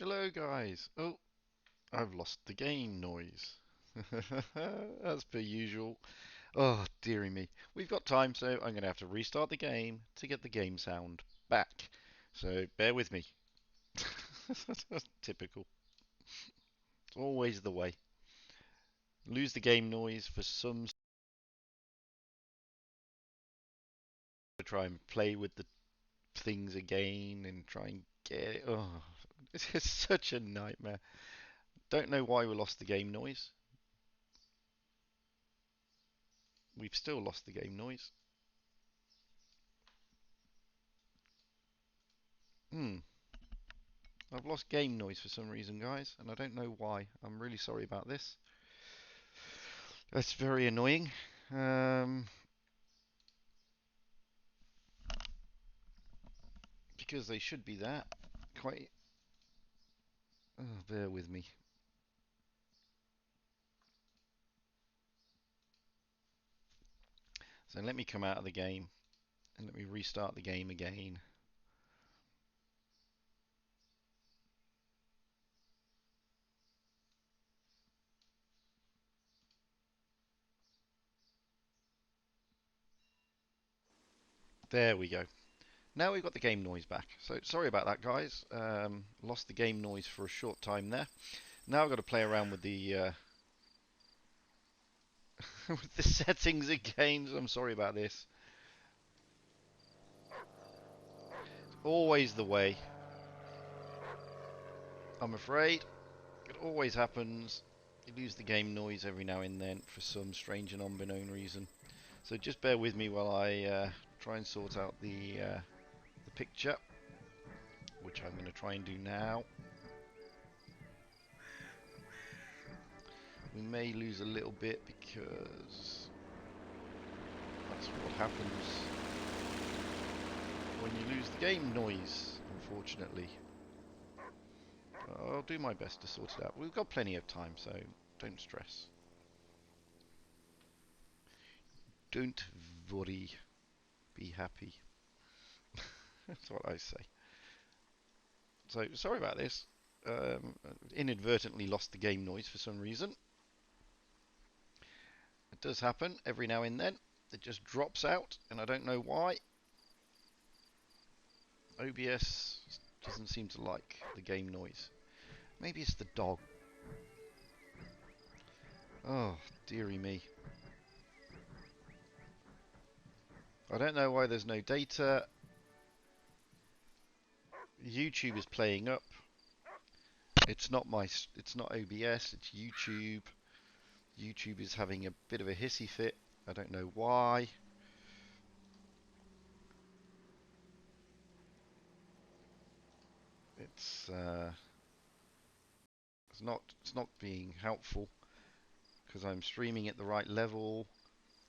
Hello guys. Oh, I've lost the game noise. As per usual. Oh, dearie me. We've got time, so I'm going to have to restart the game to get the game sound back. So bear with me. Typical. It's always the way. Lose the game noise for some to try and play with the things again and try and get it. Oh, it's just such a nightmare. Don't know why we lost the game noise. We've still lost the game noise. Hmm. I've lost game noise for some reason, guys, and I don't know why. I'm really sorry about this. That's very annoying. Um, because they should be that. Quite. Oh, bear with me. So let me come out of the game and let me restart the game again. There we go. Now we've got the game noise back. So sorry about that, guys. Lost the game noise for a short time there. Now I've got to play around with the with the settings again. So I'm sorry about this. Always the way. I'm afraid. It always happens. You lose the game noise every now and then for some strange and unbeknown reason. So just bear with me while I try and sort out the picture, which I'm going to try and do now. We may lose a little bit because that's what happens when you lose the game noise, unfortunately. I'll do my best to sort it out. We've got plenty of time, so don't stress. Don't worry. Be happy. That's what I say. So sorry about this. Inadvertently lost the game noise for some reason. It does happen every now and then. It just drops out, and I don't know why. OBS doesn't seem to like the game noise. Maybe it's the dog. Oh, dearie me. I don't know why there's no data. YouTube is playing up. It's not OBS, it's YouTube. YouTube is having a bit of a hissy fit. I don't know why. It's uh, it's not being helpful because I'm streaming at the right level.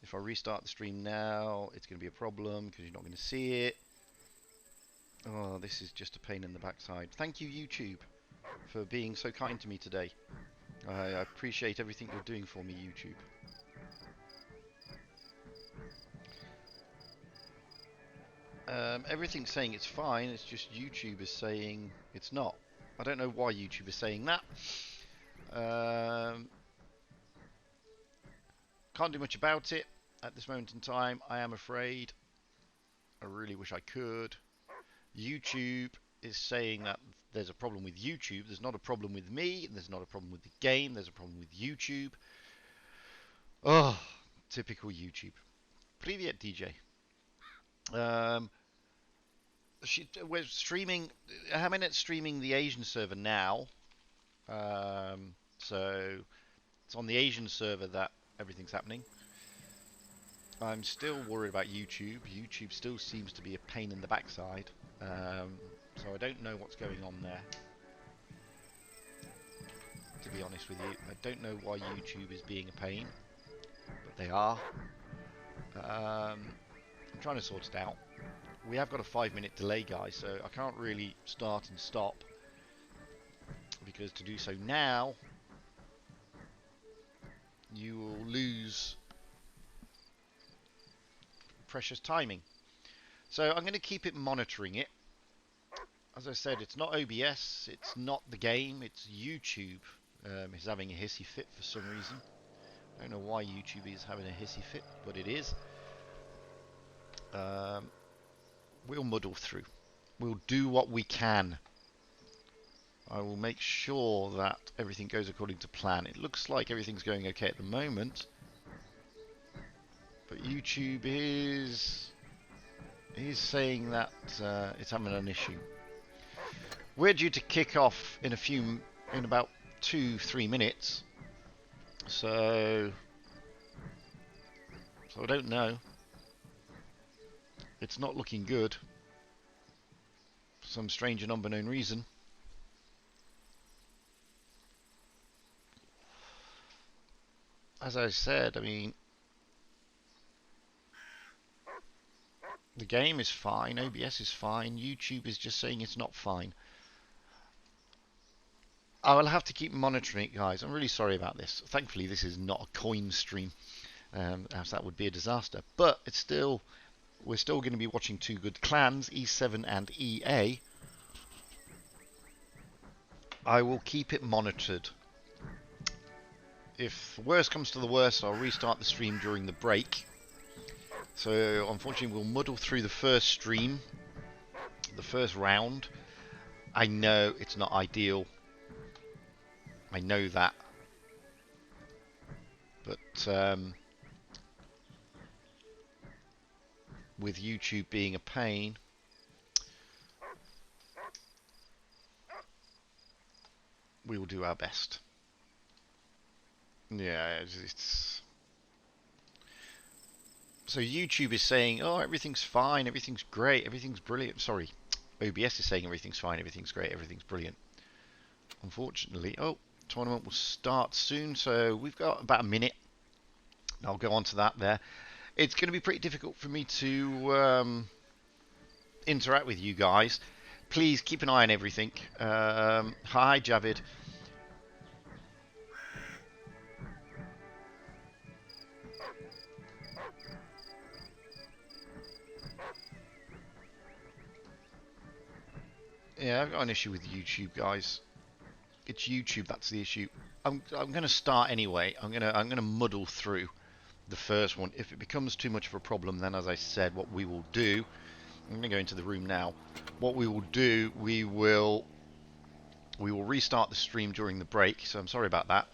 If I restart the stream now, it's going to be a problem because you're not going to see it. Oh, this is just a pain in the backside. Thank you, YouTube, for being so kind to me today. I appreciate everything you're doing for me, YouTube. Everything's saying it's fine, it's just YouTube is saying it's not. I don't know why YouTube is saying that. Um, can't do much about it at this moment in time, I am afraid. I really wish I could. YouTube is saying that there's a problem with YouTube. There's not a problem with me, and there's not a problem with the game. There's a problem with YouTube. Oh, typical YouTube. Привет, DJ. Um, we're streaming. I'm in it streaming the Asian server now. So it's on the Asian server that everything's happening. I'm still worried about YouTube. YouTube still seems to be a pain in the backside. So I don't know what's going on there. To be honest with you, I don't know why YouTube is being a pain, but they are. I'm trying to sort it out. We have got a 5-minute delay, guys, so I can't really start and stop because to do so now, you will lose precious timing. So I'm going to keep it monitoring it. As I said, it's not OBS, it's not the game, it's YouTube is having a hissy fit for some reason. I don't know why YouTube is having a hissy fit, but it is. We'll muddle through. We'll do what we can. I will make sure that everything goes according to plan. It looks like everything's going okay at the moment, but YouTube is saying that it's having an issue. We're due to kick off in about 2-3 minutes, so I don't know. It's not looking good for some strange and unbeknown reason. As I said, I mean, the game is fine, OBS is fine, YouTube is just saying it's not fine. I will have to keep monitoring it, guys. I'm really sorry about this. Thankfully, this is not a coin stream, as that would be a disaster. But it's still, we're still going to be watching two good clans, E7 and EA. I will keep it monitored. If worst comes to the worst, I'll restart the stream during the break. So unfortunately, we'll muddle through the first stream, the first round. I know it's not ideal. I know that. But with YouTube being a pain, we will do our best. Yeah, it's... So YouTube is saying, oh, everything's fine, everything's great, everything's brilliant. Sorry, OBS is saying everything's fine, everything's great, everything's brilliant. Unfortunately, tournament will start soon, so we've got about a minute. I'll go on to that there. It's going to be pretty difficult for me to interact with you guys. Please keep an eye on everything. Hi, Javid. Yeah, I've got an issue with YouTube, guys. It's YouTube that's the issue. I'm going to start anyway. I'm going to muddle through the first one. If it becomes too much of a problem, then as I said, what we will do, I'm going to go into the room now. What we will do, we will restart the stream during the break. So I'm sorry about that.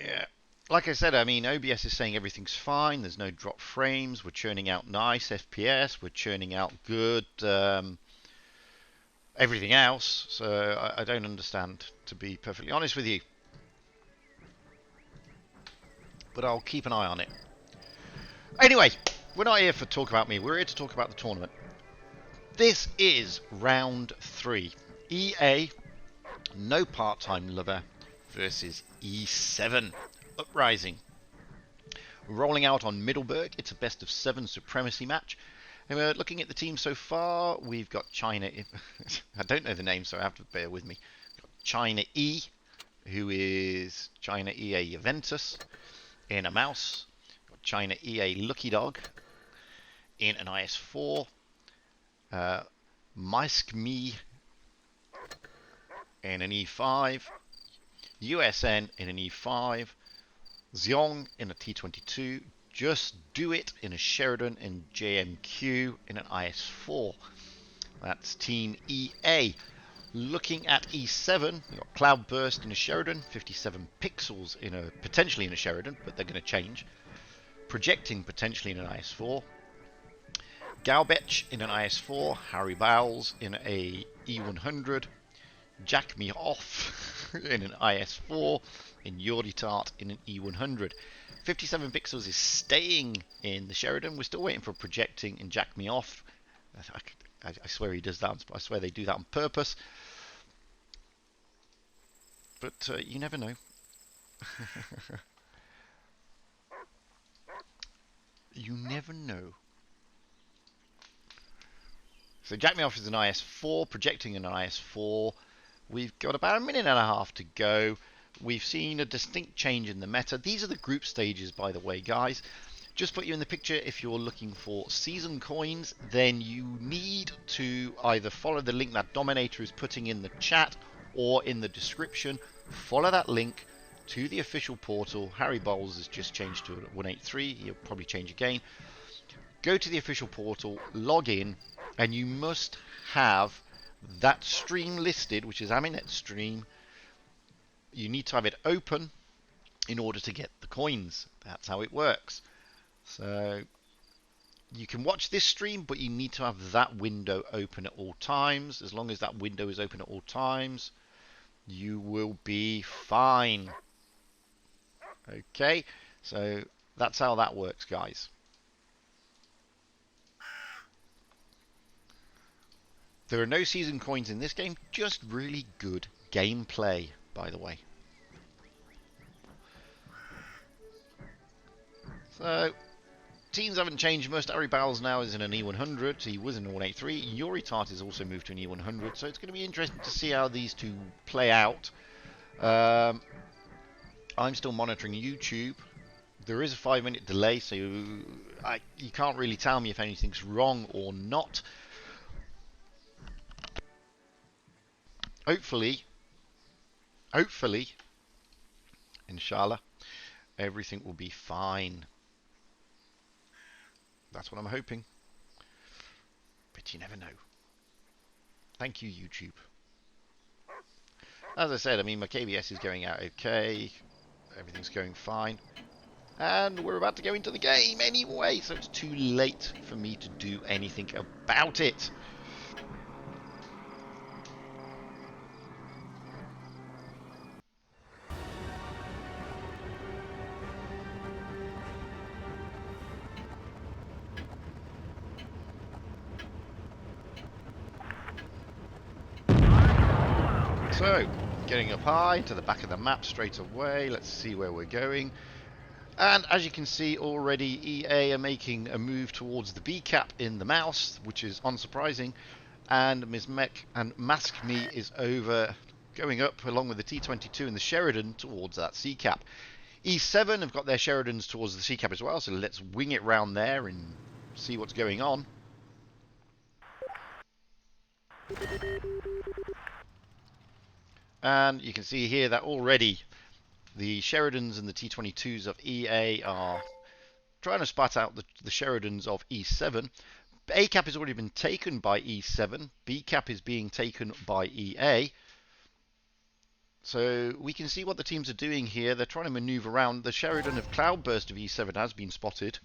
Yeah. Like I said, I mean, OBS is saying everything's fine. There's no drop frames. We're churning out nice FPS. We're churning out good everything else. So I don't understand, to be perfectly honest with you. But I'll keep an eye on it. Anyway, we're not here for talk about me. We're here to talk about the tournament. This is round 3. EA, NoPArtTimeLOver versus E7. Uprising. Rolling out on Middleburg. It's a best of 7 supremacy match. And we're looking at the team so far. We've got China. I don't know the name, so I have to bear with me. We've got China E, who is China EA Juventus in a mouse. We've got China EA Lucky Dog in an IS4. Maiskme in an E5. USN in an E5. Xiong in a T22, Just Do It in a Sheridan, and JMQ in an IS4. That's Team EA. Looking at E7, we've got Cloudburst in a Sheridan, 57 pixels in potentially in a Sheridan, but they're going to change. Projecting potentially in an IS4. Gaubech in an IS4, Harry Bowles in a E100, Jack Me Off in an IS4, in Yorditart in an E100. 57 pixels is staying in the Sheridan. We're still waiting for projecting and Jack Me Off. I swear he does that. I swear they do that on purpose. But you never know. You never know. So Jack Me Off is an IS4, projecting in an IS4. We've got about a minute and a half to go. We've seen a distinct change in the meta. These are the group stages, by the way, guys. just put you in the picture. If you're looking for season coins, then you need to either follow the link that Dominator is putting in the chat or in the description. Follow that link to the official portal. Harry Bowles has just changed to 183. He'll probably change again. Go to the official portal, log in, and you must have that stream listed, which is Aminet's stream. You need to have it open in order to get the coins. That's how it works. So you can watch this stream, but you need to have that window open at all times. As long as that window is open at all times, you will be fine. Okay, so that's how that works, guys. There are no season coins in this game, just really good gameplay, by the way. So, teams haven't changed much. Harry Bowles now is in an E100. He was in a 183. Yuri Tart has also moved to an E100. So it's going to be interesting to see how these two play out. I'm still monitoring YouTube. There is a 5-minute delay, so you can't really tell me if anything's wrong or not. Hopefully, inshallah, everything will be fine. That's what I'm hoping. But you never know. Thank you, YouTube. As I said, I mean, my KBS is going out okay. Everything's going fine. And we're about to go into the game anyway, so it's too late for me to do anything about it. So, getting up high to the back of the map straight away. Let's see where we're going. And as you can see already, EA are making a move towards the B cap in the mouse, which is unsurprising. And Ms. Mech and Mask Me is going up along with the T22 and the Sheridan towards that C cap. E7 have got their Sheridans towards the C cap as well, so let's wing it round there and see what's going on. And you can see here that already the Sheridans and the T22s of EA are trying to spot out the Sheridans of E7. A cap has already been taken by E7. B cap is being taken by EA. So we can see what the teams are doing here. They're trying to maneuver around. The Sheridan of Cloudburst of E7 has been spotted.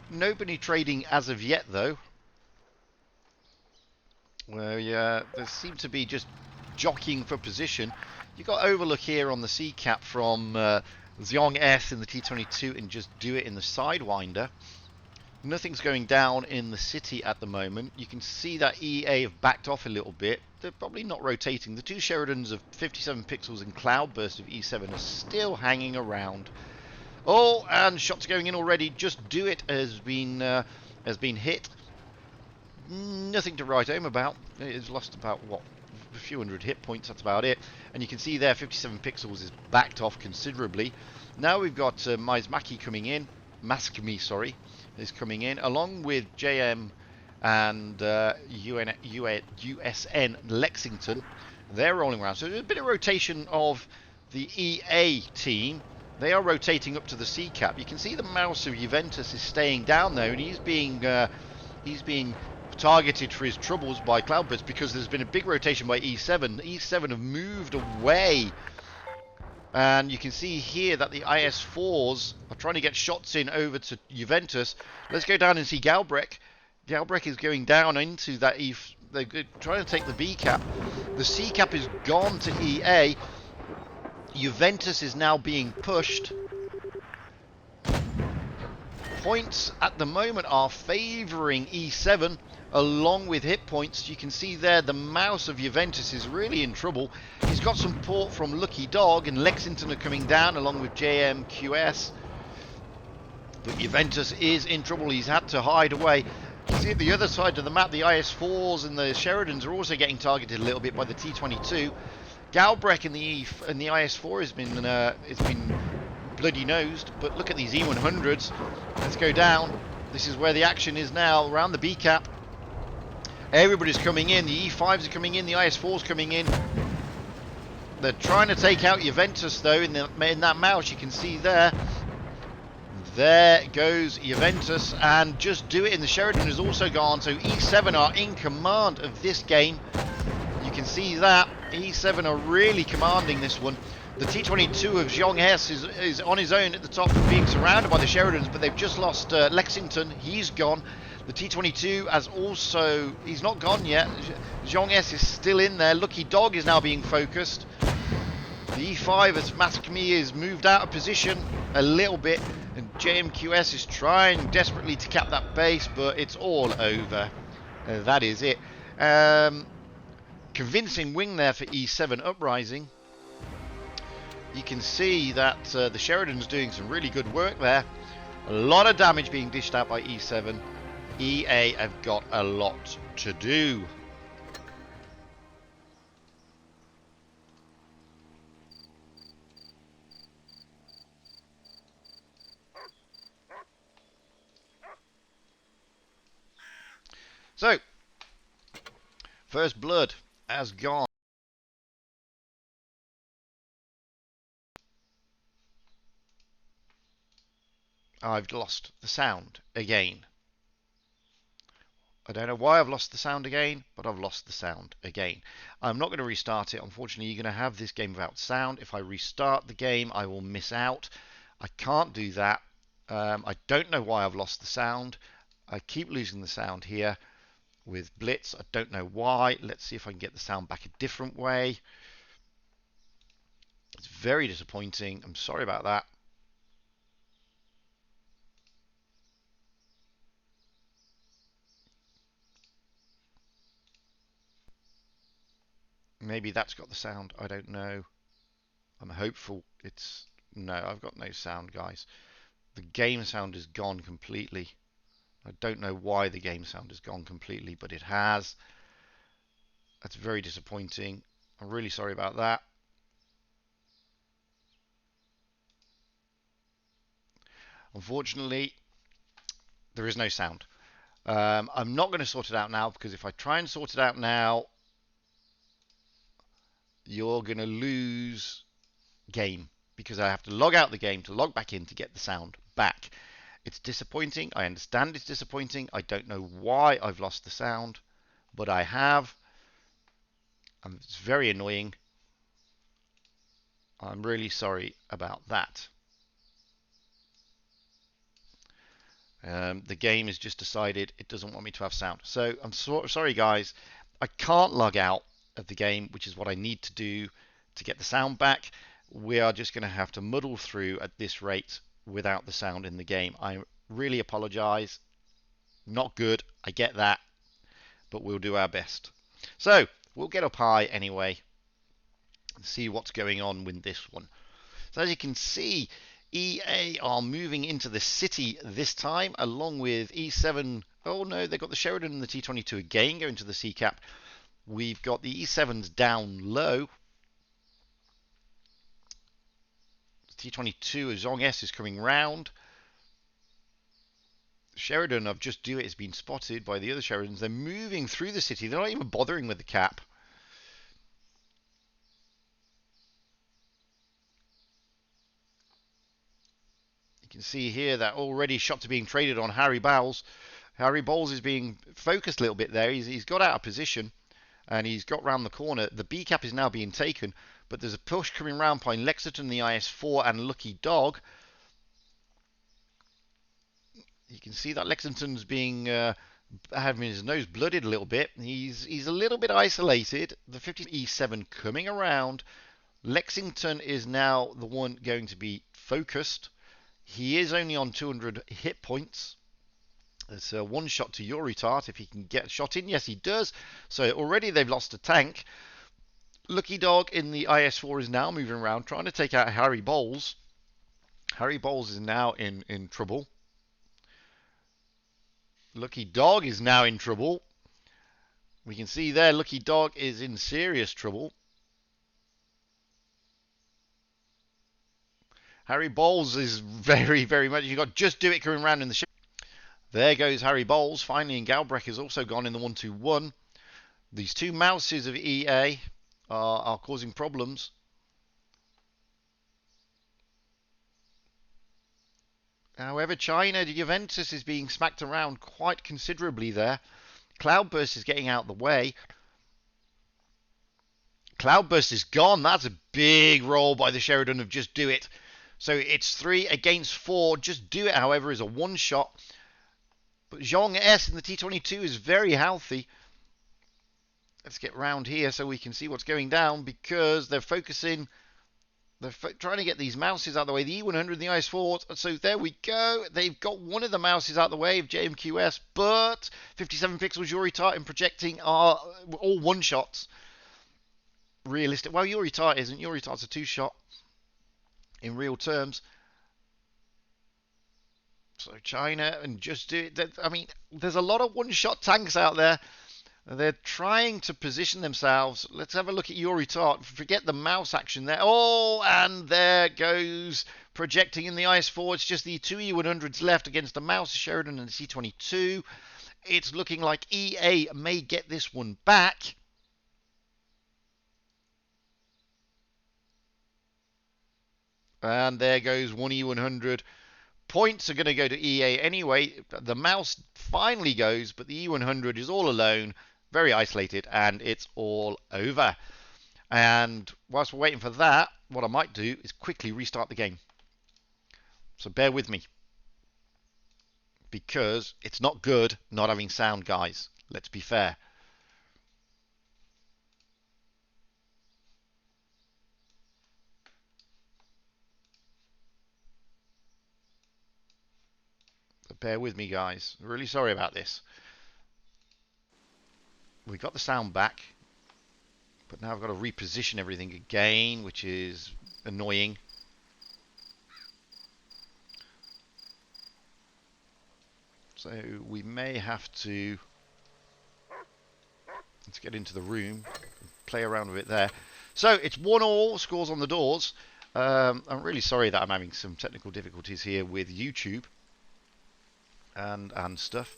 Nobody trading as of yet, though. Well, yeah, they seem to be just jockeying for position. You've got overlook here on the C cap from Xiong S in the T22 and just do it in the Sidewinder. Nothing's going down in the city at the moment. You can see that EA have backed off a little bit. They're probably not rotating. The two Sheridans of 57 pixels and Cloudburst of E7 are still hanging around. Oh, and shots going in already. Just do it has been hit. Nothing to write home about. It's lost about, what, a few hundred hit points, that's about it. And you can see there 57 pixels is backed off considerably. Now we've got Mizmaki coming in, Mask Me, sorry, is coming in, along with JM and USN Lexington. They're rolling around. So there's a bit of rotation of the EA team. They are rotating up to the C cap. You can see the mouse of Juventus is staying down there, and he's being targeted for his troubles by Cloudburst because there's been a big rotation by E7. E7 have moved away, and you can see here that the IS4s are trying to get shots in over to Juventus. Let's go down and see Galbrecht. Galbrecht is going down into that they're trying to take the B cap. The C cap is gone to EA. Juventus is now being pushed. Points at the moment are favouring E7 along with hit points. You can see there the mouse of Juventus is really in trouble. He's got some support from Lucky Dog, and Lexington are coming down along with JMQS. But Juventus is in trouble. He's had to hide away. You see at the other side of the map, the IS4s and the Sheridans are also getting targeted a little bit by the T22. Galbrecht in the IS4 has been it's been bloody nosed, but look at these E100s. Let's go down. This is where the action is now, around the B cap. Everybody's coming in. The E5s are coming in. The IS4's coming in. They're trying to take out Juventus, though, in that mouse. You can see there. There goes Juventus, and Just Do It in the Sheridan has also gone. So E7 are in command of this game. You can see that. E7 are really commanding this one. The T22 of Zhong Hess is on his own at the top, being surrounded by the Sheridans, but they've just lost Lexington. He's gone. The T22 has also... He's not gone yet. Zhong Hess is still in there. Lucky Dog is now being focused. The E5 as Matkmi is moved out of position a little bit, and JMQS is trying desperately to cap that base, but it's all over. That is it. Convincing wing there for E7 Uprising. You can see that the Sheridan's doing some really good work there. A lot of damage being dished out by E7. EA have got a lot to do. So, first blood has gone. I've lost the sound again. I don't know why I've lost the sound again, but I've lost the sound again. I'm not going to restart it. Unfortunately, you're going to have this game without sound. If I restart the game, I will miss out. I can't do that. I don't know why I've lost the sound. I keep losing the sound here with Blitz. I don't know why. Let's see if I can get the sound back a different way. It's very disappointing. I'm sorry about that. Maybe that's got the sound. I don't know. I'm hopeful it's... No, I've got no sound, guys. The game sound is gone completely. I don't know why the game sound has gone completely, but it has. That's very disappointing. I'm really sorry about that. Unfortunately, there is no sound. I'm not going to sort it out now, because if I try and sort it out now, you're going to lose game, because I have to log out the game to log back in to get the sound back. It's disappointing. I understand it's disappointing. I don't know why I've lost the sound, but I have. And it's very annoying. I'm really sorry about that. The game has just decided it doesn't want me to have sound. So I'm sorry, guys. I can't log out of the game, which is what I need to do to get the sound back. We are just going to have to muddle through at this rate without the sound in the game. I really apologize. Not good. I get that. But we'll do our best. So we'll get up high anyway and see what's going on with this one. So as you can see, EA are moving into the city this time, along with E7. Oh no, they've got the Sheridan and the T22 again going to the C cap. We've got the E7s down low. The T22 of Zhong S is coming round. Sheridan of Just Do It has been spotted by the other Sheridans. They're moving through the city. They're not even bothering with the cap. You can see here that already shots are being traded on Harry Bowles. Harry Bowles is being focused a little bit there. He's got out of position and he's got round the corner. The B cap is now being taken, but there's a push coming round by Lexington, the IS4, and Lucky Dog. You can see that Lexington's being having his nose blooded a little bit. He's a little bit isolated. The 50 E7 coming around. Lexington is now the one going to be focused. He is only on 200 hit points. It's a one shot to Yoritart if he can get a shot in. Yes, he does. So already they've lost a tank. Lucky Dog in the IS4 is now moving around trying to take out Harry Bowles. Harry Bowles is now in trouble. Lucky Dog is now in trouble. We can see there Lucky Dog is in serious trouble. Harry Bowles is very, very much. You got Just Do It coming round in the ship. There goes Harry Bowles. Finally, and Galbraith has also gone in the 1-2-1. These two mouses of EA are causing problems. However, China, Juventus is being smacked around quite considerably there. Cloudburst is getting out the way. Cloudburst is gone. That's a big roll by the Sheridan of Just Do It. So it's 3 against 4. Just Do It, however, is a one-shot. But Zhong S in the T22 is very healthy. Let's get round here so we can see what's going down, because they're focusing. They're trying to get these mouses out of the way. The E100 and the IS4. So there we go. They've got one of the mouses out of the way of JMQS, but 57 pixels Yuri Tart and projecting are all one-shots. Realistic. Well, Yuri Tart isn't. Yuri Tart's a two-shot in real terms. So China and Just Do It. I mean, there's a lot of one-shot tanks out there. They're trying to position themselves. Let's have a look at Yuri Tart. Forget the mouse action there. Oh, and there goes projecting in the IS4. It's just the two E100s left against the mouse, Sheridan and the C22. It's looking like EA may get this one back. And there goes one E100. Points are going to go to EA anyway. The mouse finally goes, but the E100 is all alone, very isolated, and it's all over. And whilst we're waiting for that, what I might do is quickly restart the game. So bear with me, because it's not good not having sound, guys. Let's be fair. Bear with me, guys. Really sorry about this. We got the sound back, but now I've got to reposition everything again, which is annoying. So we may have to, let's get into the room, play around with it there. So it's 1-1, scores on the doors. I'm really sorry that I'm having some technical difficulties here with YouTube and stuff.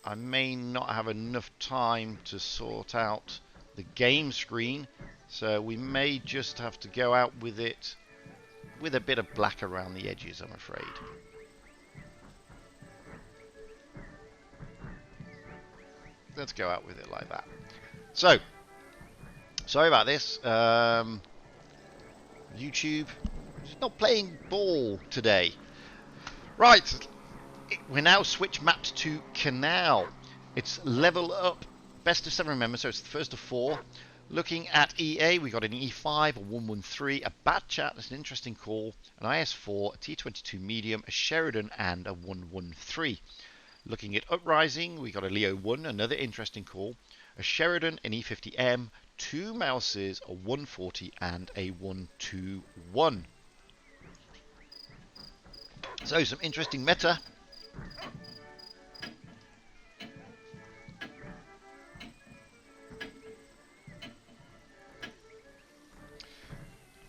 I may not have enough time to sort out the game screen, so we may just have to go out with it with a bit of black around the edges, I'm afraid. Let's go out with it like that. So, sorry about this. YouTube is not playing ball today. Right, we're now switch mapped to Canal. It's level up, best of 7, remember, so it's the first of 4. Looking at EA, we got an E5, a 113, a Bat Chat, that's an interesting call, an IS4, a T22 medium, a Sheridan, and a 113. Looking at Uprising, we got a Leo 1, another interesting call, a Sheridan, an E50M, 2 mouses, a 140, and a 121. So, some interesting meta.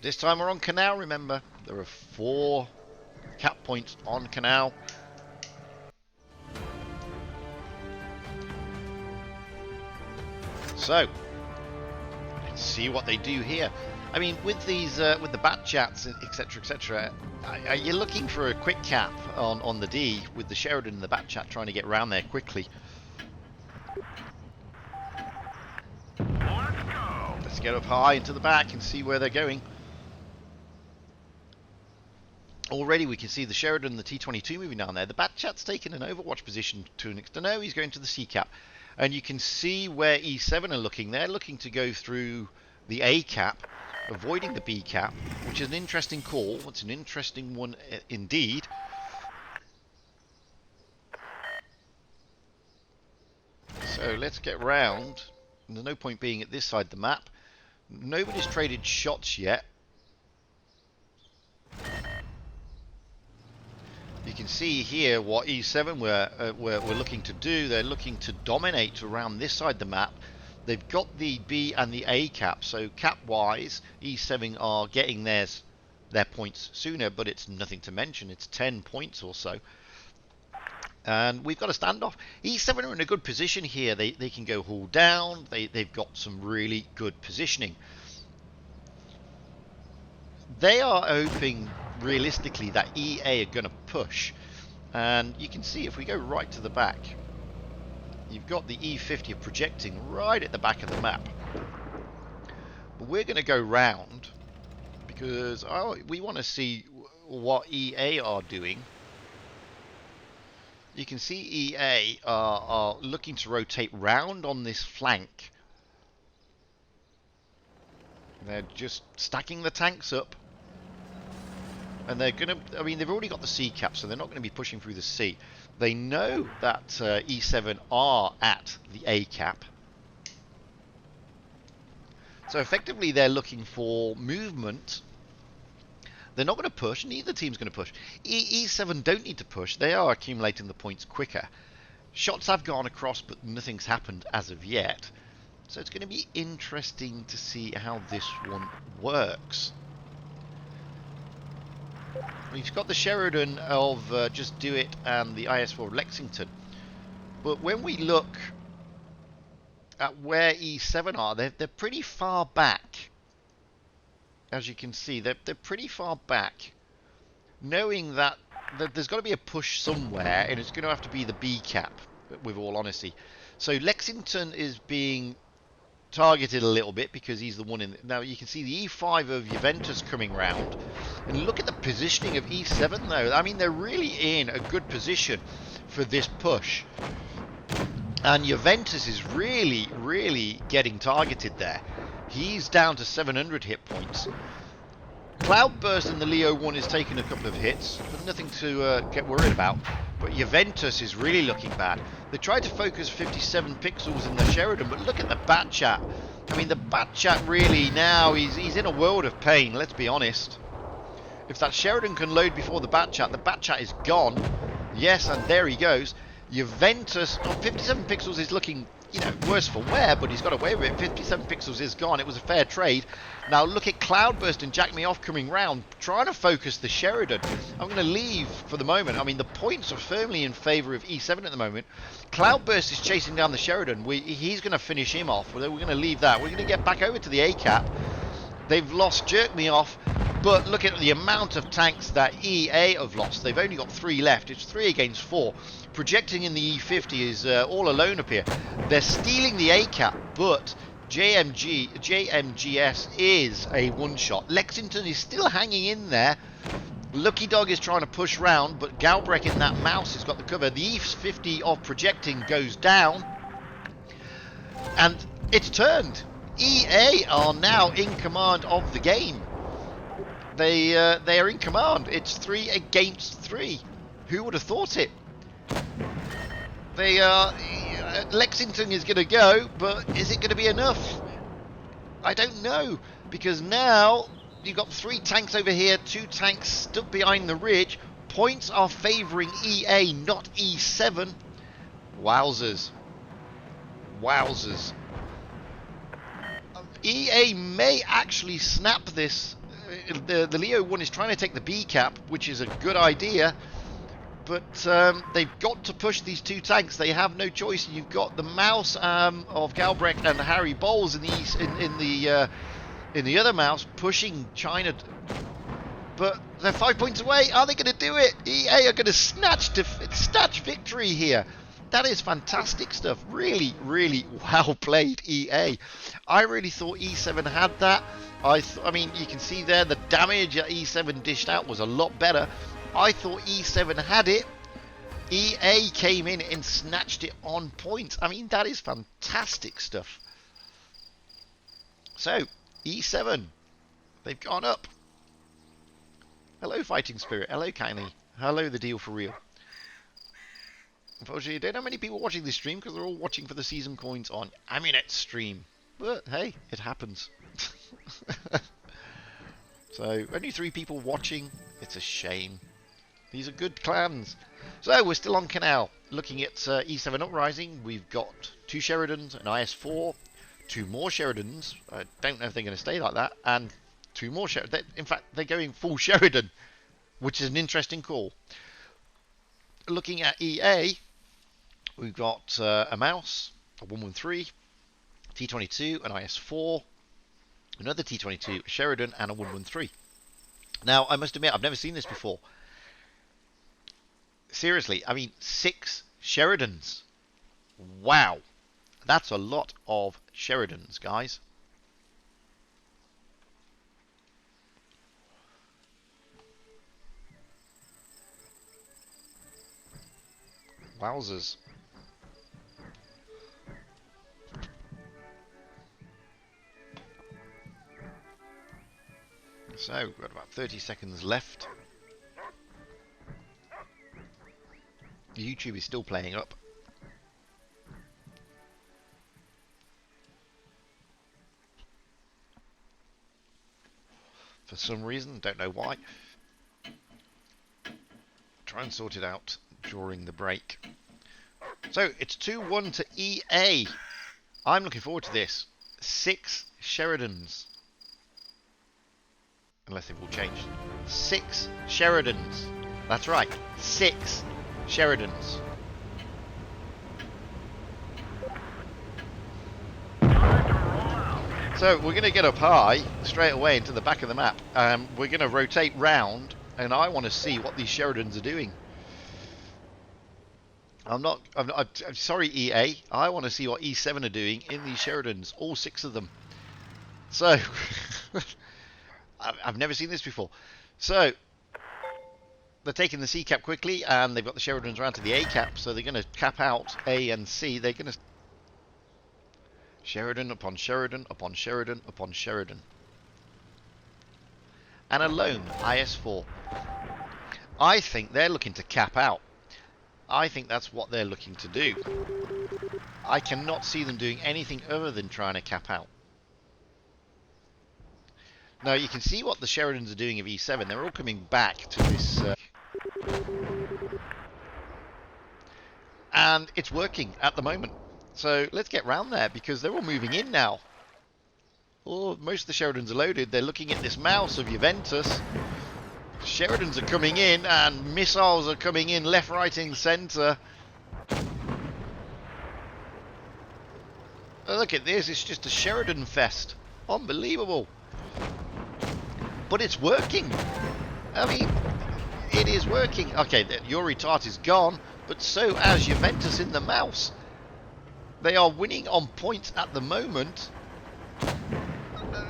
This time we're on Canal, remember. There are 4 cap points on Canal. So, let's see what they do here. I mean, with these, with the Bat Chats, etc., etc., you're looking for a quick cap on the D with the Sheridan and the Bat Chat trying to get around there quickly. Let's get up high into the back and see where they're going. Already we can see the Sheridan and the T22 moving down there. The Bat Chat's taken an overwatch position to an extent. No, he's going to the C cap. And you can see where E7 are looking. They're looking to go through the A cap, avoiding the B cap, which is an interesting call. It's an interesting one indeed. So let's get round. There's no point being at this side of the map. Nobody's traded shots yet. You can see here what E7 were looking to do. They're looking to dominate around this side of the map. They've got the B and the A cap, so cap-wise, E7 are getting theirs their points sooner, but it's nothing to mention. It's 10 points or so. And we've got a standoff. E7 are in a good position here. They can go hull down. They've got some really good positioning. They are hoping, realistically, that EA are going to push. And you can see if we go right to the back, you've got the E50 projecting right at the back of the map. But we're going to go round because we want to see what EA are doing. You can see EA are looking to rotate round on this flank. They're just stacking the tanks up. And they're going to, I mean, they've already got the C cap, so they're not going to be pushing through the C. They know that E7 are at the A cap. So effectively, they're looking for movement. They're not going to push, neither team's going to push. E7 don't need to push, they are accumulating the points quicker. Shots have gone across, but nothing's happened as of yet. So it's going to be interesting to see how this one works. We've got the Sheridan of Just Do It and the IS-4 Lexington. But when we look at where E7 are, they're pretty far back. As you can see, they're pretty far back. Knowing that there's got to be a push somewhere, and it's going to have to be the B cap, with all honesty. So Lexington is being targeted a little bit because he's the one in. Now you can see the E5 of Juventus coming round, and look at the positioning of E7 though. I mean, they're really in a good position for this push, and Juventus is really getting targeted there. He's down to 700 hit points. Cloudburst in the Leo 1 is taking a couple of hits, but nothing to get worried about. But Juventus is really looking bad. They tried to focus 57 pixels in the Sheridan, but look at the bat chat. I mean, the bat chat really now, he's in a world of pain, let's be honest. If that Sheridan can load before the bat chat is gone. Yes, and there he goes. Juventus, 57 pixels is looking, you know, worse for wear, but he's got away with it. 57 pixels is gone. It was a fair trade. Now look at Cloudburst and Jack Me Off coming round, trying to focus the Sheridan. I'm going to leave for the moment. I mean, the points are firmly in favour of E7 at the moment. Cloudburst is chasing down the Sheridan. He's going to finish him off. We're going to leave that. We're going to get back over to the A cap. They've lost Jerk Me Off, but look at the amount of tanks that EA have lost. They've only got 3 left. It's 3 against 4. Projecting in the E50 is all alone up here. They're stealing the A cap, but JMGS is a one-shot. Lexington is still hanging in there. Lucky Dog is trying to push round, but Galbraith in that mouse has got the cover. The E50 of projecting goes down, and it's turned. EA are now in command of the game. They are in command. It's 3 against 3. Who would have thought it? They are. Lexington is going to go, but is it going to be enough? I don't know, because now you've got 3 tanks over here, 2 tanks stuck behind the ridge. Points are favouring EA, not E7. Wowzers. Wowzers. EA may actually snap this. The Leo 1 is trying to take the B cap, which is a good idea. But they've got to push these 2 tanks. They have no choice. You've got the mouse of Galbraith and Harry Bowles in the other mouse pushing China. But they're 5 points away. Are they going to do it? EA are going to snatch victory here. That is fantastic stuff. Really well played, EA. I really thought E7 had that. I mean, you can see there the damage that E7 dished out was a lot better. I thought E7 had it. EA came in and snatched it on points. I mean, that is fantastic stuff. So, E7, they've gone up. Hello, Fighting Spirit. Hello, Kylie. Hello, The Deal for Real. Unfortunately, I don't know many people watching this stream because they're all watching for the season coins on Aminet's stream. But, hey, it happens. So, only 3 people watching. It's a shame. These are good clans. So, we're still on Canal. Looking at E7 Uprising. We've got 2 Sheridans, an IS-4, 2 more Sheridans. I don't know if they're going to stay like that. And 2 more Sheridan. In fact, they're going full Sheridan, which is an interesting call. Looking at EA, we've got a mouse, a 113, T22, an IS4, another T22, a Sheridan, and a 113. Now, I must admit, I've never seen this before. Seriously, I mean, 6 Sheridans. Wow. That's a lot of Sheridans, guys. Wowzers. So, we've got about 30 seconds left. YouTube is still playing up. For some reason, don't know why. Try and sort it out during the break. So, it's 2-1 to EA. I'm looking forward to this. 6 Sheridans. Unless they've all changed. 6 Sheridans. That's right. 6 Sheridans. So we're going to get up high straight away into the back of the map. We're going to rotate round, and I want to see what these Sheridans are doing. I'm sorry, EA. I want to see what E7 are doing in these Sheridans, all 6 of them. So I've never seen this before. So they're taking the C cap quickly, and they've got the Sheridans around to the A cap, so they're going to cap out A and C. They're going to Sheridan upon Sheridan upon Sheridan upon Sheridan. And a lone IS4. I think they're looking to cap out. I think that's what they're looking to do. I cannot see them doing anything other than trying to cap out. Now you can see what the Sheridans are doing of E7. They're all coming back to this... and it's working at the moment. So let's get round there, because they're all moving in now. Oh, most of the Sheridans are loaded. They're looking at this mouse of Juventus. Sheridans are coming in, and missiles are coming in left, right, and centre. Oh, look at this. It's just a Sheridan fest. Unbelievable. But it's working. I mean, it is working. Okay, Yuri Tart is gone, but so has Juventus in the mouse. They are winning on points at the moment.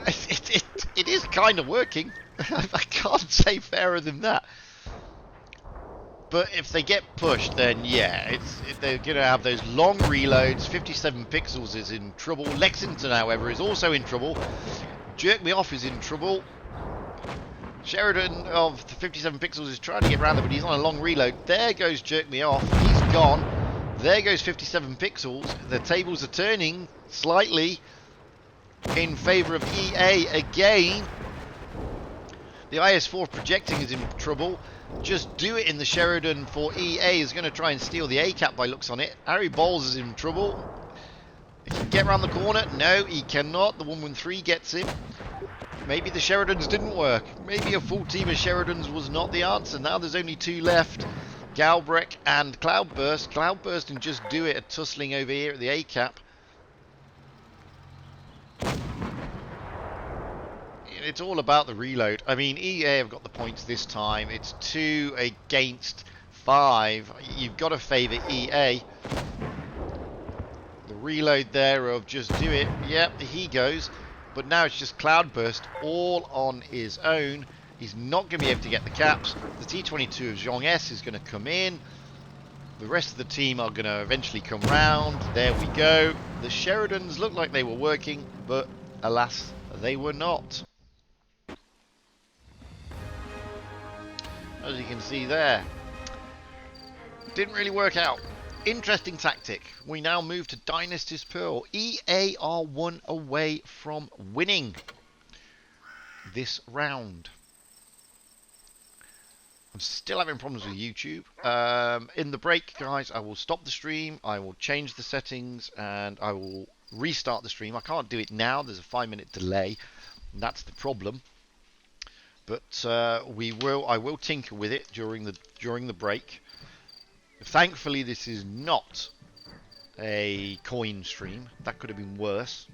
It is kind of working. I can't say fairer than that. But if they get pushed, then yeah, they're going to have those long reloads. 57 Pixels is in trouble. Lexington, however, is also in trouble. Jerk Me Off is in trouble. Sheridan of the 57 Pixels is trying to get around there, but he's on a long reload. There goes Jerk Me Off. He's gone. There goes 57 Pixels. The tables are turning slightly in favour of EA again. The IS4 projecting is in trouble. Just Do It in the Sheridan for EA is going to try and steal the A cap by looks on it. Harry Bowles is in trouble. He can get around the corner. No, he cannot. The 113 gets him. Maybe the Sheridans didn't work. Maybe a full team of Sheridans was not the answer. Now there's only 2 left. Galbrecht and Cloudburst. Cloudburst and Just Do It are tussling over here at the A cap. It's all about the reload. I mean, EA have got the points this time. It's 2 against 5. You've got to favour EA. The reload there of Just Do It. Yep, he goes. But now it's just Cloudburst all on his own. He's not going to be able to get the caps. The T22 of Jean S is going to come in. The rest of the team are going to eventually come round. There we go. The Sheridans looked like they were working, but alas, they were not. As you can see there, didn't really work out. Interesting tactic. We now move to Dynasty's Pearl. EA are 1 away from winning this round. I'm still having problems with YouTube. In the break, guys, I will stop the stream. I will change the settings, and I will restart the stream. I can't do it now. There's a 5-minute delay, and that's the problem. But I will tinker with it during the break. Thankfully, this is not a coin stream. That could have been worse.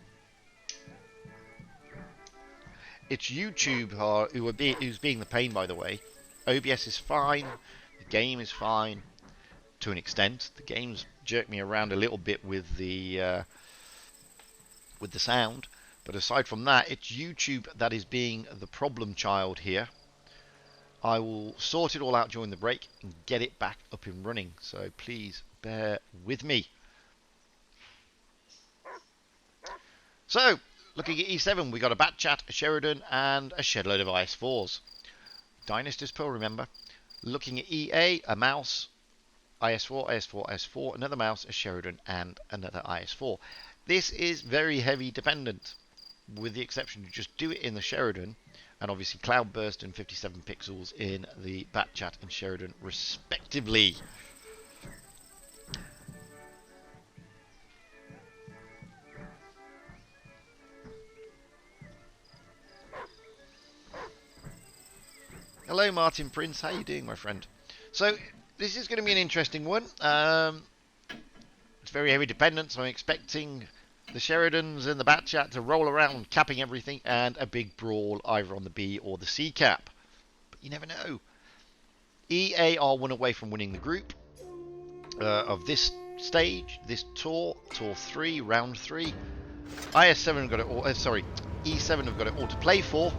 It's YouTube who's being the pain, by the way. OBS is fine. The game is fine to an extent. The game's jerked me around a little bit with the sound. But aside from that, it's YouTube that is being the problem child here. I will sort it all out during the break and get it back up and running. So please bear with me. So, looking at E7, we got a Batchat, a Sheridan, and a shed load of IS4s. Dynasty's Pearl, remember. Looking at EA, a mouse, IS4, IS4, IS4, another mouse, a Sheridan, and another IS4. This is very heavy dependent, with the exception to just do it in the Sheridan, and obviously Cloudburst and 57 pixels in the Batchat and Sheridan, respectively. Hello, Martin Prince. How you doing, my friend? So this is going to be an interesting one. It's very heavy dependent, so I'm expecting the Sheridans and the Batchat to roll around, capping everything, and a big brawl either on the B or the C cap. But you never know. EA are one away from winning the group of this stage, this tour 3, round 3. IS7 have got it all. E7 have got it all to play for.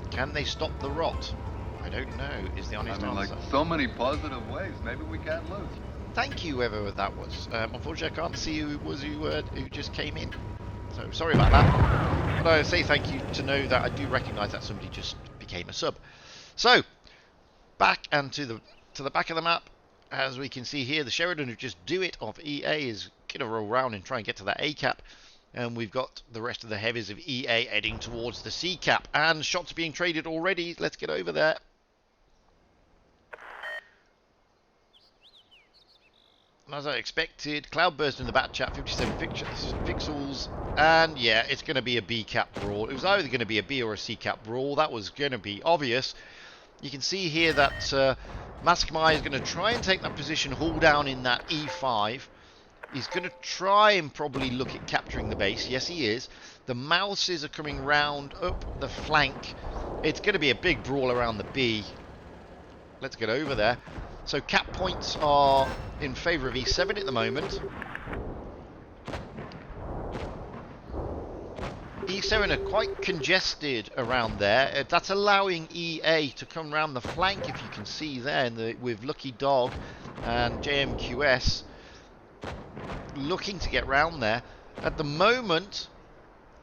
Can they stop the Rote? I don't know, is the honest answer. Like so many positive ways, maybe we can't lose. Thank you, whoever that was. Unfortunately, I can't see who it was who just came in. So, sorry about that. But I say thank you to know that I do recognise that somebody just became a sub. So, back and to the back of the map, as we can see here, the Sheridan who just do it off EA is going to roll around and try and get to that A cap. And we've got the rest of the heavies of EA heading towards the C cap. And shots being traded already. Let's get over there. And as I expected, Cloudburst in the Batchat, 57 pixels. And yeah, it's going to be a B cap brawl. It was either going to be a B or a C cap brawl. That was going to be obvious. You can see here that Maskmai is going to try and take that position, haul down in that E5. He's going to try and probably look at capturing the base. Yes, he is. The Mouses are coming round up the flank. It's going to be a big brawl around the B. Let's get over there. So cap points are in favour of E7 at the moment. E7 are quite congested around there. That's allowing EA to come round the flank, if you can see there, with Lucky Dog and JMQS. Looking to get round there. At the moment,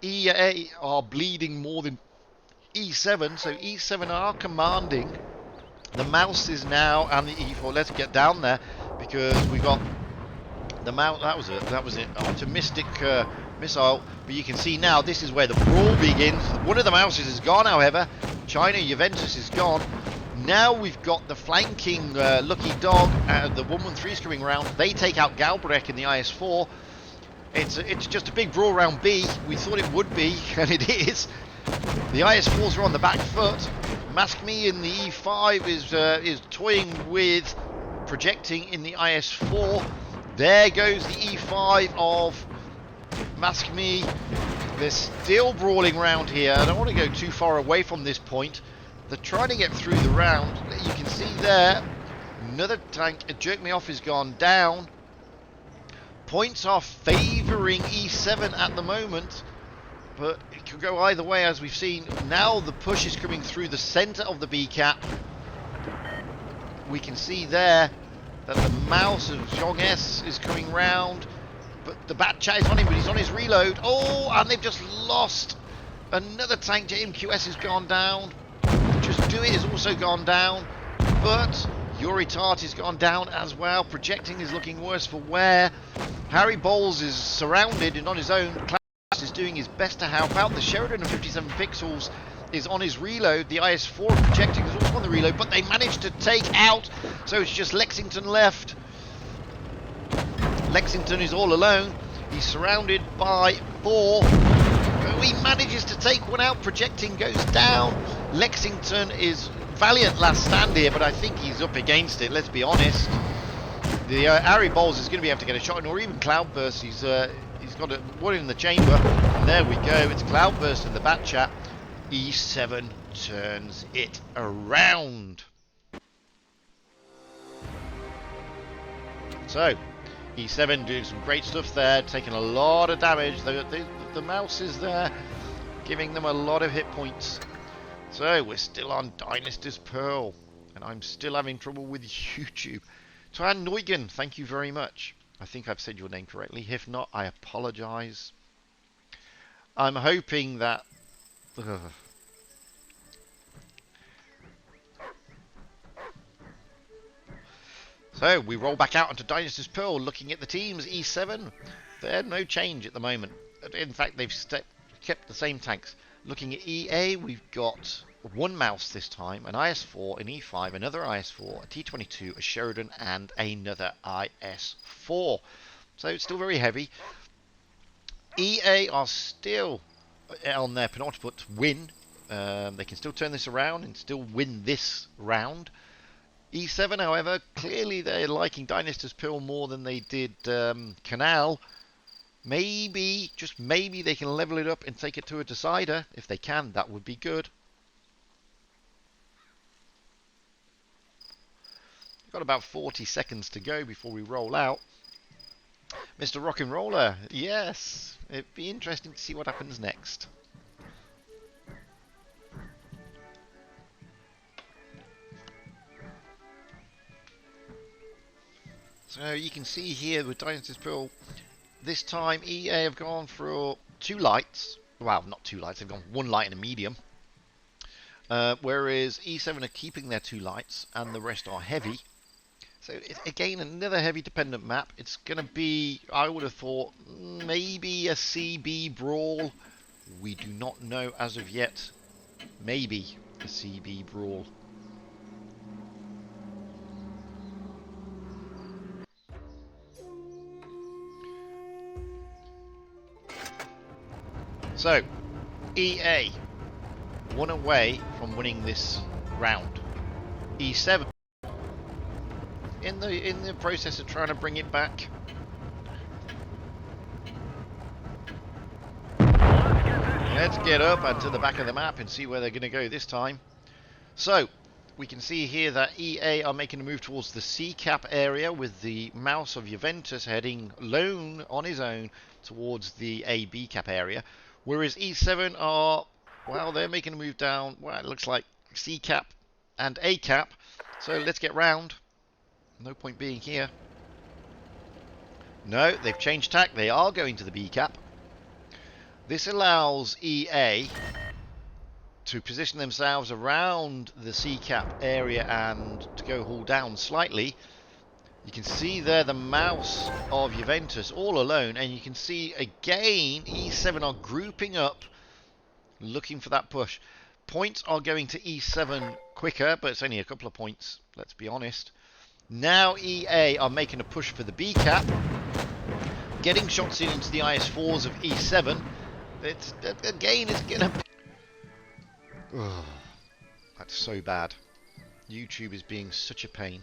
EA are bleeding more than E7, so E7 are commanding the Mouses now and the E4. Let's get down there because we got the mouse. That was an optimistic missile, but you can see now this is where the brawl begins. One of the Mouses is gone, however. China Juventus is gone. Now we've got the flanking Lucky Dog, the 113 is coming around. They take out Galbrecht in the IS4. It's just a big brawl round B. We thought it would be, and it is. The IS4s are on the back foot. Maskme in the E5 is toying with projecting in the IS4. There goes the E5 of Maskme. They're still brawling around here. I don't want to go too far away from this point. They're trying to get through the round. You can see there, another tank, a Jerk Me Off, has gone down. Points are favouring E7 at the moment, but it could go either way, as we've seen. Now the push is coming through the centre of the B cap. We can see there that the mouse of Zhong S is coming round, but the Batchat is on him, but he's on his reload. Oh, and they've just lost. Another tank, JMQS, has gone down. Just Do It has also gone down, but Yuri Tart has gone down as well. Projecting is looking worse for wear. Harry Bowles is surrounded and on his own. Klaus is doing his best to help out. The Sheridan of 57 pixels is on his reload. The IS4 projecting is also on the reload, but they managed to take out. So it's just Lexington left. Lexington is all alone. He's surrounded by 4. So he manages to take one out. Projecting goes down. Lexington is valiant last stand here, but I think he's up against it, let's be honest. The Ari Bowles is going to be able to get a shot in, or even Cloudburst. He's got one in the chamber. And there we go. It's Cloudburst in the bat chat. E7 turns it around. So, E7 doing some great stuff there, taking a lot of damage. The mouse is there, giving them a lot of hit points. So, we're still on Dynasty's Pearl, and I'm still having trouble with YouTube. Tuan Neugen, thank you very much. I think I've said your name correctly. If not, I apologise. I'm hoping that... So, we roll back out onto Dynasty's Pearl, looking at the teams. E7, they're no change at the moment. In fact, they've kept the same tanks. Looking at EA, we've got one mouse this time, an IS-4, an E5, another IS-4, a T-22, a Sheridan, and another IS-4. So it's still very heavy. EA are still on their penultimate win. They can still turn this around and still win this round. E7, however, clearly they're liking Dynasty's Pearl more than they did Canal. Maybe, just maybe, they can level it up and take it to a decider. If they can, that would be good. We've got about 40 seconds to go before we roll out. Mr. Rock'n'Roller, yes, it'd be interesting to see what happens next. So you can see here with Dynasty's Pearl, this time EA have gone for 2 lights. Well, not 2 lights, they've gone 1 light and a medium. Whereas E7 are keeping their 2 lights and the rest are heavy. So it's, again, another heavy dependent map. It's going to be, I would have thought, maybe a CB brawl. We do not know as of yet. Maybe a CB brawl. So, EA, 1 away from winning this round. E7, in the process of trying to bring it back. Let's get up and to the back of the map and see where they're going to go this time. So, we can see here that EA are making a move towards the C-cap area with the mouse of Juventus heading lone on his own towards the A-B cap area. Whereas E7 are, well, they're making a move down, well, it looks like C-cap and A-cap. So let's get round. No point being here. No, they've changed tack. They are going to the B-cap. This allows EA to position themselves around the C-cap area and to go haul down slightly. You can see there the mouse of Juventus all alone, and you can see again E7 are grouping up, looking for that push. Points are going to E7 quicker, but it's only a couple of points, let's be honest. Now EA are making a push for the B cap, getting shots in into the IS4s of E7. It's, again, it's gonna be... Oh, that's so bad. YouTube is being such a pain.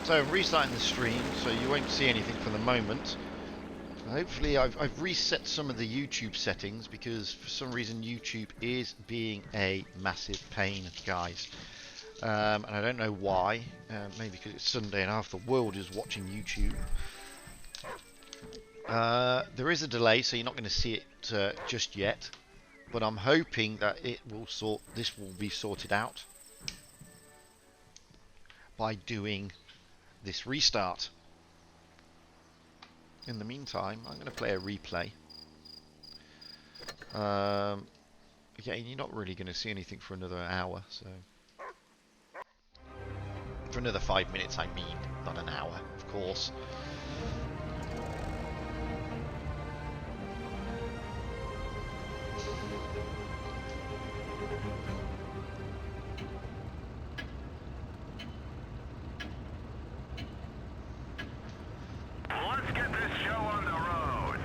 So I'm restarting the stream, so you won't see anything for the moment. Hopefully I've reset some of the YouTube settings, because for some reason YouTube is being a massive pain, guys. and I don't know why. Maybe because it's Sunday and half the world is watching YouTube. There is a delay, so you're not going to see it just yet. But I'm hoping that this will be sorted out by doing this restart. In the meantime, I'm going to play a replay. Again, you're not really going to see anything for another hour, so for another 5 minutes, I mean, not an hour, of course. Let's get this show on the road.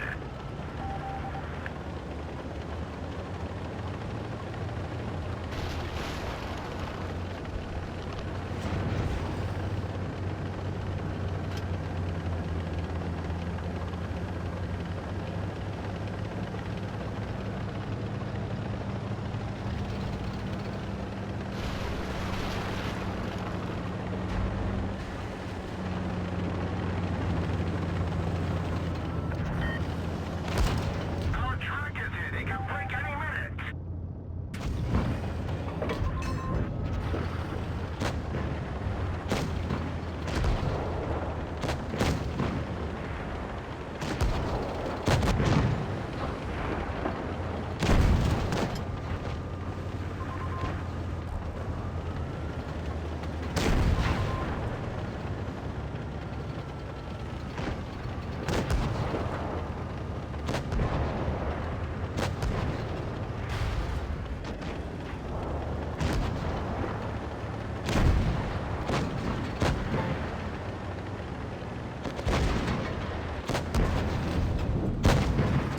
Our track is in. It can break any minute.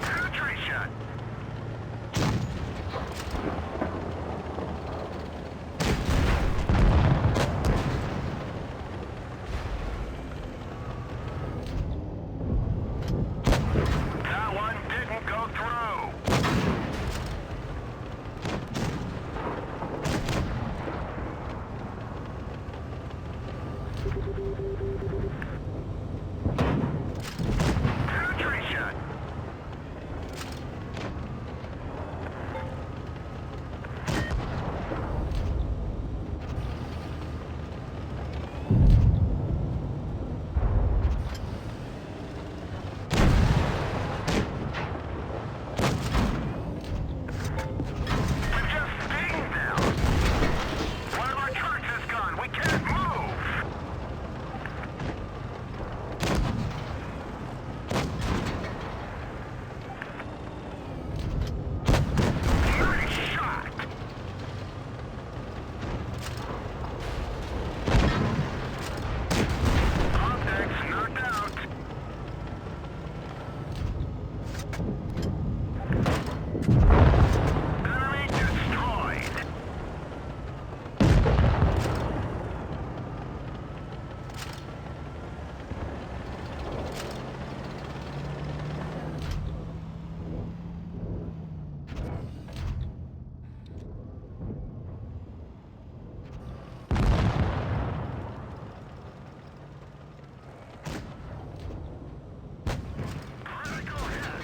Penetration. That one didn't go through. Penetration. We're just staying there. One of our trucks is gone. We can't move. Nice shot. Optics knocked out. Enemy destroyed. Critical hit.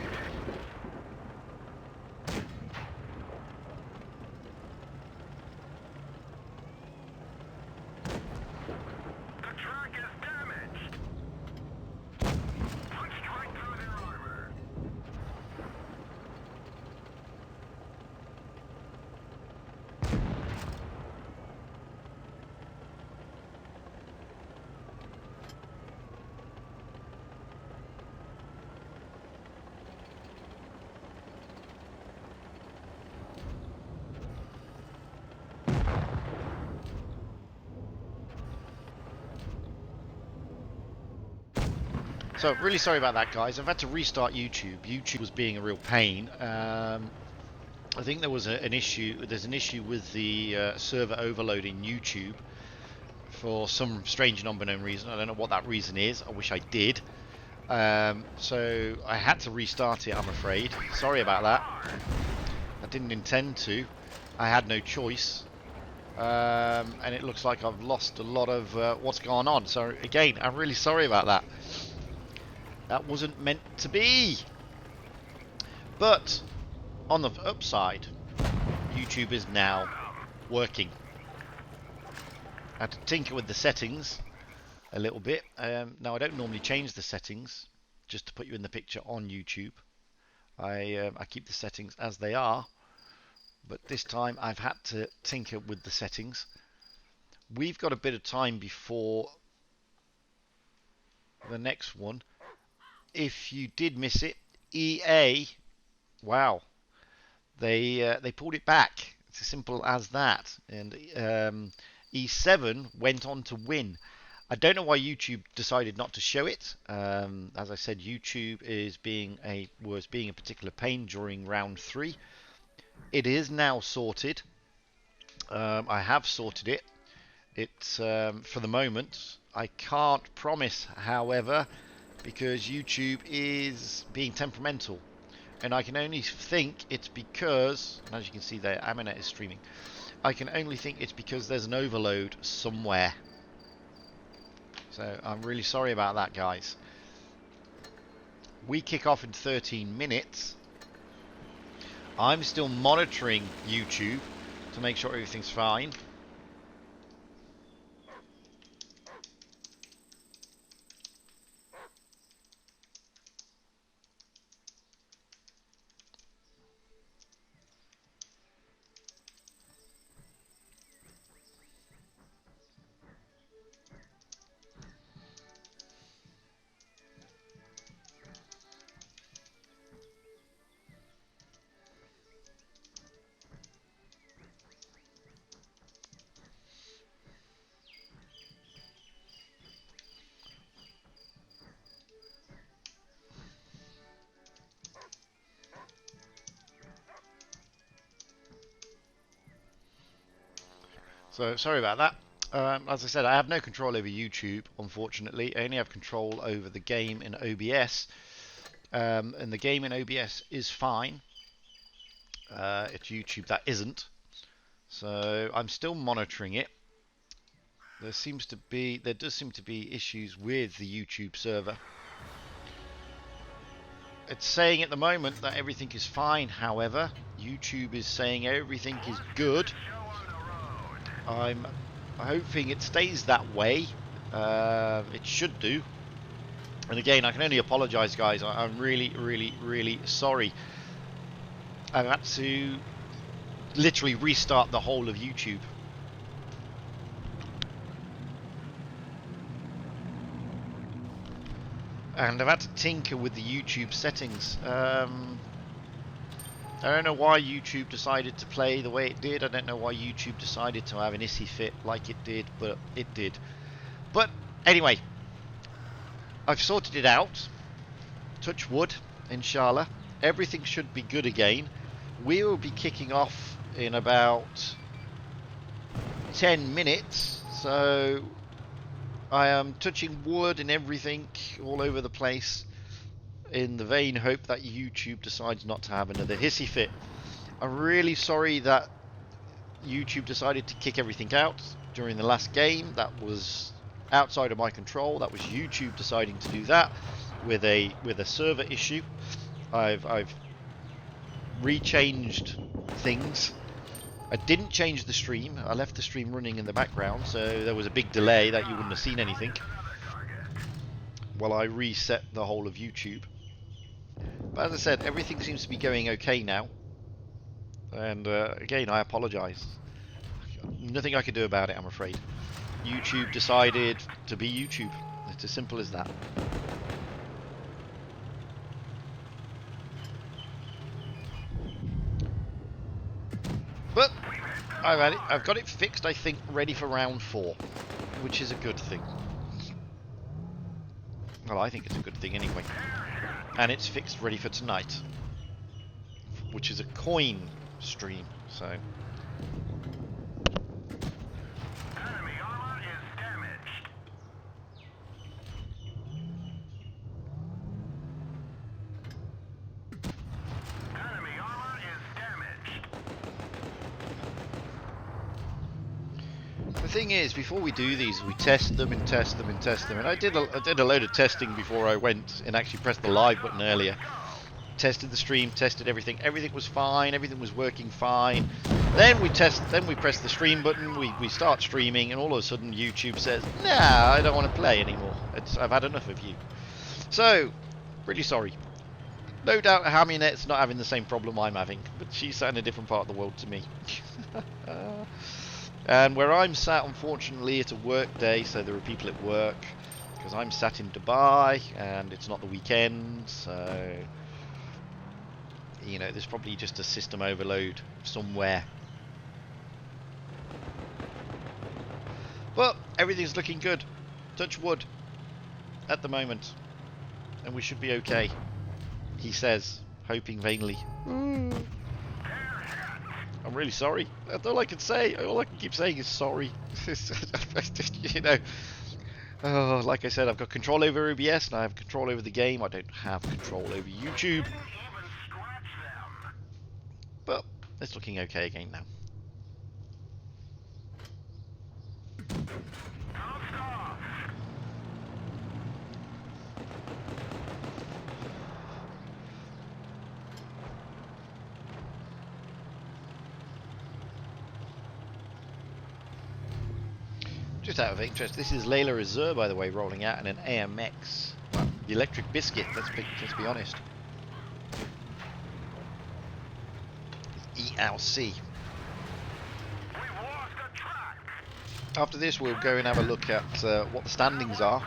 The track is damaged. Punched right through their armor. So really sorry about that, guys. I've had to restart YouTube. YouTube was being a real pain. I think there was an issue. There's an issue with the server overloading YouTube for some strange and unknown reason. I don't know what that reason is. I wish I did. So I had to restart it, I'm afraid. Sorry about that. I didn't intend to. I had no choice. and it looks like I've lost a lot of what's going on. So again, I'm really sorry about that. That wasn't meant to be. But on the upside, YouTube is now working. I had to tinker with the settings a little bit. Now I don't normally change the settings just to put you in the picture on YouTube. I keep the settings as they are, but this time I've had to tinker with the settings. We've got a bit of time before the next one. If you did miss it, EA, wow, they pulled it back. It's as simple as that. And E7 went on to win. I don't know why YouTube decided not to show it. As I said, YouTube was being a particular pain during round 3. It is now sorted. I have sorted it. It's for the moment. I can't promise, however, because YouTube is being temperamental, and I can only think it's because, and as you can see there, Aminet is streaming. I can only think it's because there's an overload somewhere. So I'm really sorry about that, guys. We kick off in 13 minutes. I'm still monitoring YouTube to make sure everything's fine. So sorry about that. As I said, I have no control over YouTube, unfortunately. I only have control over the game in OBS. And the game in OBS is fine. It's YouTube that isn't. So I'm still monitoring it. There does seem to be issues with the YouTube server. It's saying at the moment that everything is fine, however. YouTube is saying everything is good. I'm hoping it stays that way. It should do. And again, I can only apologise, guys. I'm really, really, really sorry. I've had to literally restart the whole of YouTube. And I've had to tinker with the YouTube settings. I don't know why YouTube decided to play the way it did. I don't know why YouTube decided to have an issy fit like it did, but it did. But anyway, I've sorted it out. Touch wood, inshallah. Everything should be good again. We will be kicking off in about 10 minutes. So I am touching wood and everything all over the place, in the vain hope that YouTube decides not to have another hissy fit. I'm really sorry that YouTube decided to kick everything out during the last game. That was outside of my control. That was YouTube deciding to do that with a server issue. I've rechanged things. I didn't change the stream. I left the stream running in the background, so there was a big delay that you wouldn't have seen anything while I reset the whole of YouTube. But as I said, everything seems to be going okay now. And again, I apologise. Nothing I could do about it, I'm afraid. YouTube decided to be YouTube. It's as simple as that. But I've got it fixed, I think, ready for round 4, which is a good thing. Well, I think it's a good thing anyway. And it's fixed ready for tonight, which is a coin stream, so. Enemy armor is damaged. Enemy armor is damaged. The thing is, before we do these, we test them and test them and test them. And I did a load of testing before I went and actually pressed the live button earlier. Tested the stream, tested everything. Everything was fine. Everything was working fine. Then we press the stream button. We start streaming, and all of a sudden YouTube says, "Nah, I don't want to play anymore. I've had enough of you." So, really sorry. No doubt Haminet's not having the same problem I'm having, but she's sat in a different part of the world to me. And where I'm sat, unfortunately, it's a work day, so there are people at work, because I'm sat in Dubai, and it's not the weekend, so, you know, there's probably just a system overload somewhere. But everything's looking good. Touch wood at the moment, and we should be okay, he says, hoping vainly. I'm really sorry. That's all I can say. All I can keep saying is sorry. You know. Oh, like I said, I've got control over OBS and I have control over the game. I don't have control over YouTube. But it's looking okay again now. Just out of interest, this is Layla Azur, by the way, rolling out in an AMX. Well, the electric biscuit, let's be honest. ELC. After this, we'll go and have a look at what the standings are.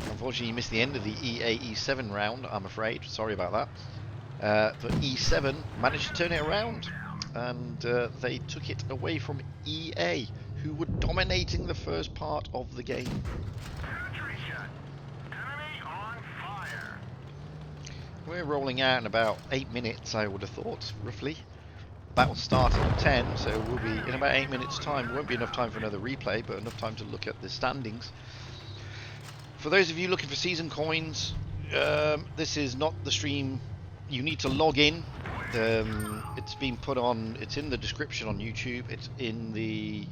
Unfortunately, you missed the end of the EA-E7 round, I'm afraid. Sorry about that. But E7 managed to turn it around, and they took it away from EA, who were dominating the first part of the game. We're rolling out in about 8 minutes, I would have thought, roughly. Battle started at 10, so we'll be in about 8 minutes' time. There won't be enough time for another replay, but enough time to look at the standings. For those of you looking for season coins, this is not the stream. You need to log in. It's been put on, it's in the description on YouTube, it's in the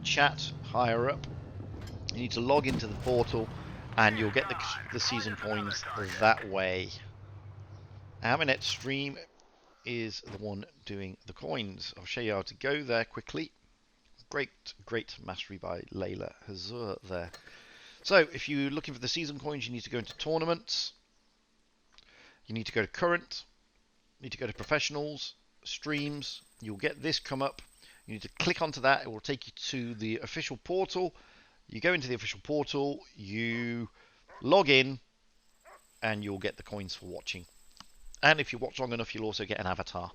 chat higher up. You need to log into the portal and you'll get the season coins that way. Aminet's stream is the one doing the coins. I'll show you how to go there quickly. Great mastery by Layla Azur there. So if you're looking for the season coins, you need to go into tournaments. You need to go to current. You need to go to professionals, streams. You'll get this come up. You need to click onto that. It will take you to the official portal. You go into the official portal, you log in, and you'll get the coins for watching. And if you watch long enough, you'll also get an avatar.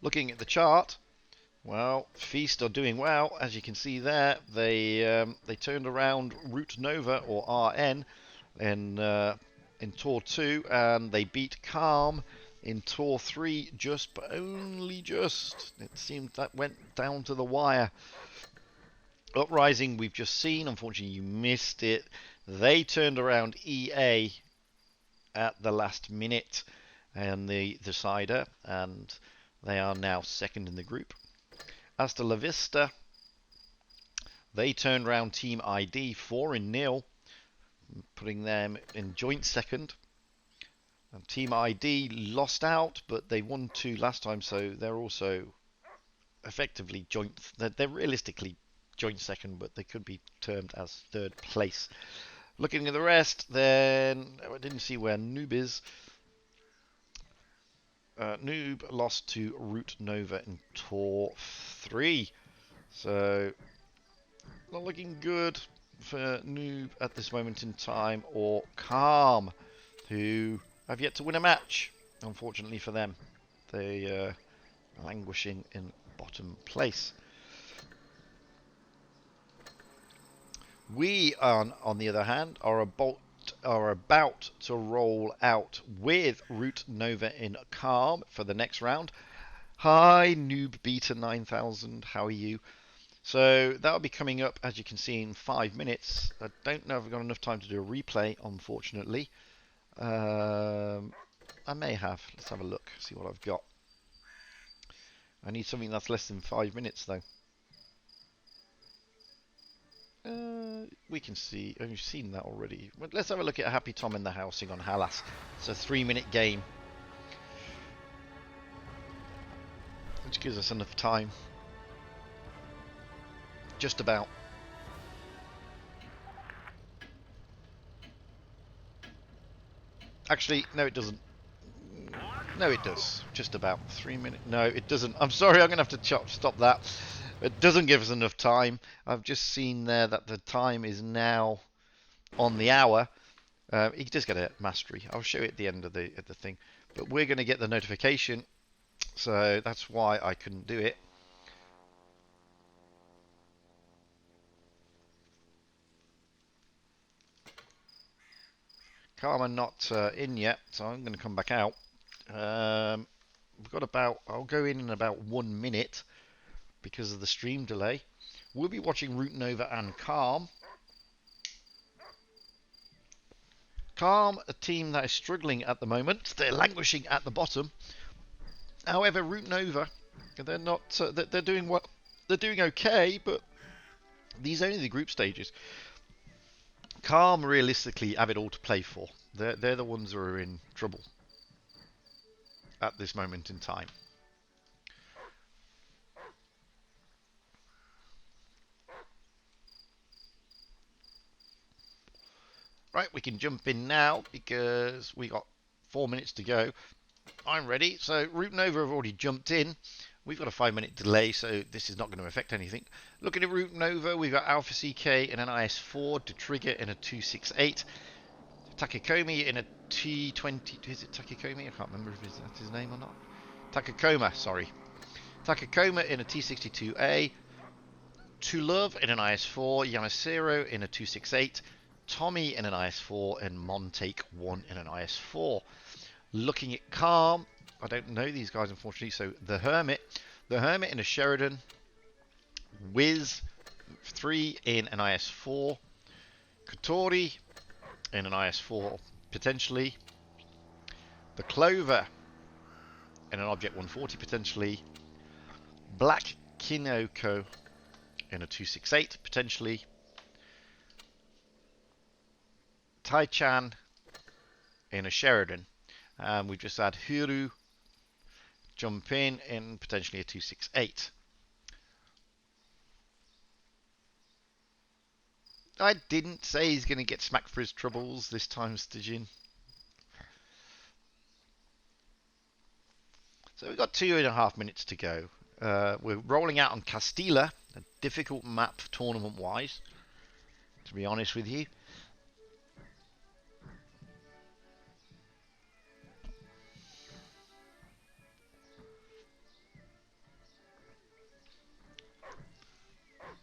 Looking at the chart, well, Feast are doing well. As you can see there, they turned around Route Nova, or RN, in Tour 2, and they beat Calm in Tour 3 just, but only just. It seemed that went down to the wire. Uprising, we've just seen. Unfortunately, you missed it. They turned around EA at the last minute and the decider, and they are now second in the group. Hasta la Vista, they turned around Team ID 4-0, putting them in joint second. And Team ID lost out, but they won 2 last time, so they're also effectively joint. They're realistically joint second, but they could be termed as third place. Looking at the rest, then I didn't see where Noob is. Noob lost to Route Nova in Tour 3, so not looking good for Noob at this moment in time, or Calm, who have yet to win a match, unfortunately for them. They are languishing in bottom place. We, on the other hand, are about to roll out with Route Nova in Calm for the next round. Hi, Noob Beta 9000, how are you? So that'll be coming up, as you can see, in 5 minutes. I don't know if I've got enough time to do a replay, unfortunately. I may have. Let's have a look, see what I've got. I need something that's less than 5 minutes, though. We can see. Oh, you've seen that already. But let's have a look at Happy Tom in the housing on Halas. It's a 3-minute game, which gives us enough time. Just about. Actually, no, it doesn't. No, it does. Just about 3 minutes. No, it doesn't. I'm sorry, I'm going to have to stop that. It doesn't give us enough time. I've just seen there that the time is now on the hour. He does get a mastery. I'll show it at the end of the thing. But we're going to get the notification, so that's why I couldn't do it. Carmen not in yet, so I'm going to come back out. We've got about. I'll go in about 1 minute because of the stream delay. We'll be watching Root Nova and Calm. Calm, a team that is struggling at the moment. They're languishing at the bottom. However, Root Nova, they're not. They're doing what? They're doing okay, but these are only the group stages. Calm realistically have it all to play for. They're the ones who are in trouble at this moment in time. Right, we can jump in now because we got 4 minutes to go. I'm ready. So Root Nova have already jumped in. We've got a 5-minute delay, so this is not going to affect anything. Looking at Root Nova, we've got Alpha CK in an IS-4, De Trigger in a 268, Takekomi in a T20. Is it Takekomi? I can't remember if that's his name or not. Takakoma, sorry. Takakoma in a T62A, To Love in an IS-4, Yamasiro in a 268, Tommy in an IS-4, and Montake 1 in an IS-4. Looking at Calm, I don't know these guys unfortunately, so the Hermit in a Sheridan, Wiz 3 in an IS-4, Kotori in an IS-4 potentially, the Clover in an Object 140 potentially, Black Kinoko in a 268 potentially, Tai-chan in a Sheridan. We've just had Huru jump in potentially a 268. I didn't say he's going to get smacked for his troubles this time, Stygian. So we've got 2.5 minutes to go. We're rolling out on Castilla, a difficult map tournament-wise, to be honest with you.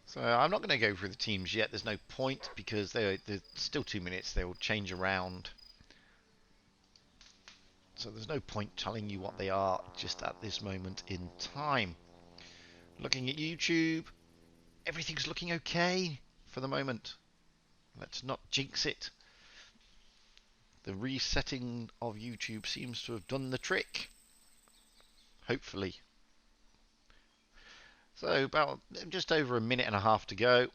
So I'm not going to go through the teams yet. There's no point because there's still 2 minutes. They will change around. So there's no point telling you what they are just at this moment in time. Looking at YouTube, everything's looking okay for the moment. Let's not jinx it. The resetting of YouTube seems to have done the trick. Hopefully. So about just over 1.5 minutes to go.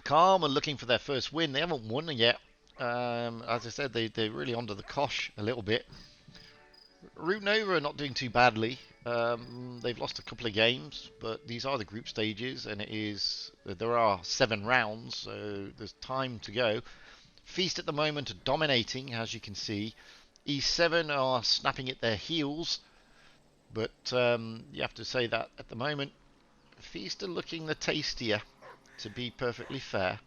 Calm are looking for their first win. They haven't won yet. As I said, they're really under the cosh a little bit. Root Nova are not doing too badly. They've lost a couple of games, but these are the group stages, and there are 7 rounds, so there's time to go. Feast at the moment are dominating, as you can see. E7 are snapping at their heels, but you have to say that at the moment, Feast are looking the tastier, to be perfectly fair.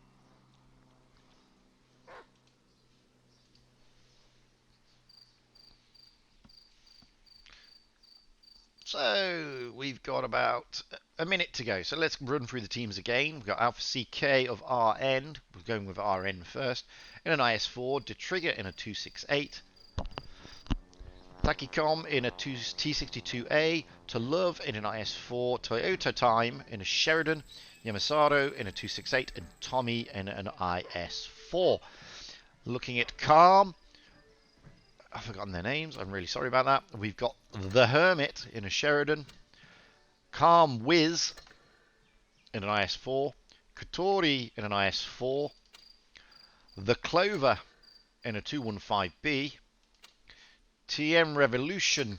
So we've got about a minute to go. So let's run through the teams again. We've got Alpha CK of RN. We're going with RN first. In an IS-4, De Trigger in a 268. Takikom in a T62A. To Love in an IS-4. Toyota Time in a Sheridan. Yamasaro in a 268. And Tommy in an IS-4. Looking at Calm. I've forgotten their names. I'm really sorry about that. We've got the Hermit in a Sheridan. Calm Wiz in an IS-4, Katori in an IS-4, the Clover in a 215B, TM Revolution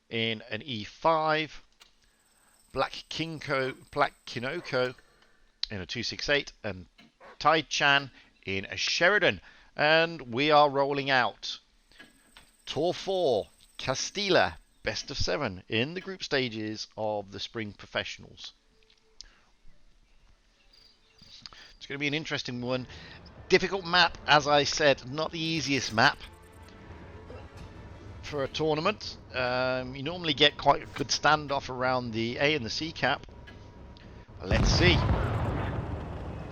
in an E5, Black Kinoko in a 268, and Tai Chan in a Sheridan. And we are rolling out Tour 4, Castilla, best of 7 in the group stages of the Spring Professionals. It's going to be an interesting one. Difficult map, as I said, not the easiest map for a tournament. You normally get quite a good standoff around the A and the C cap. Let's see.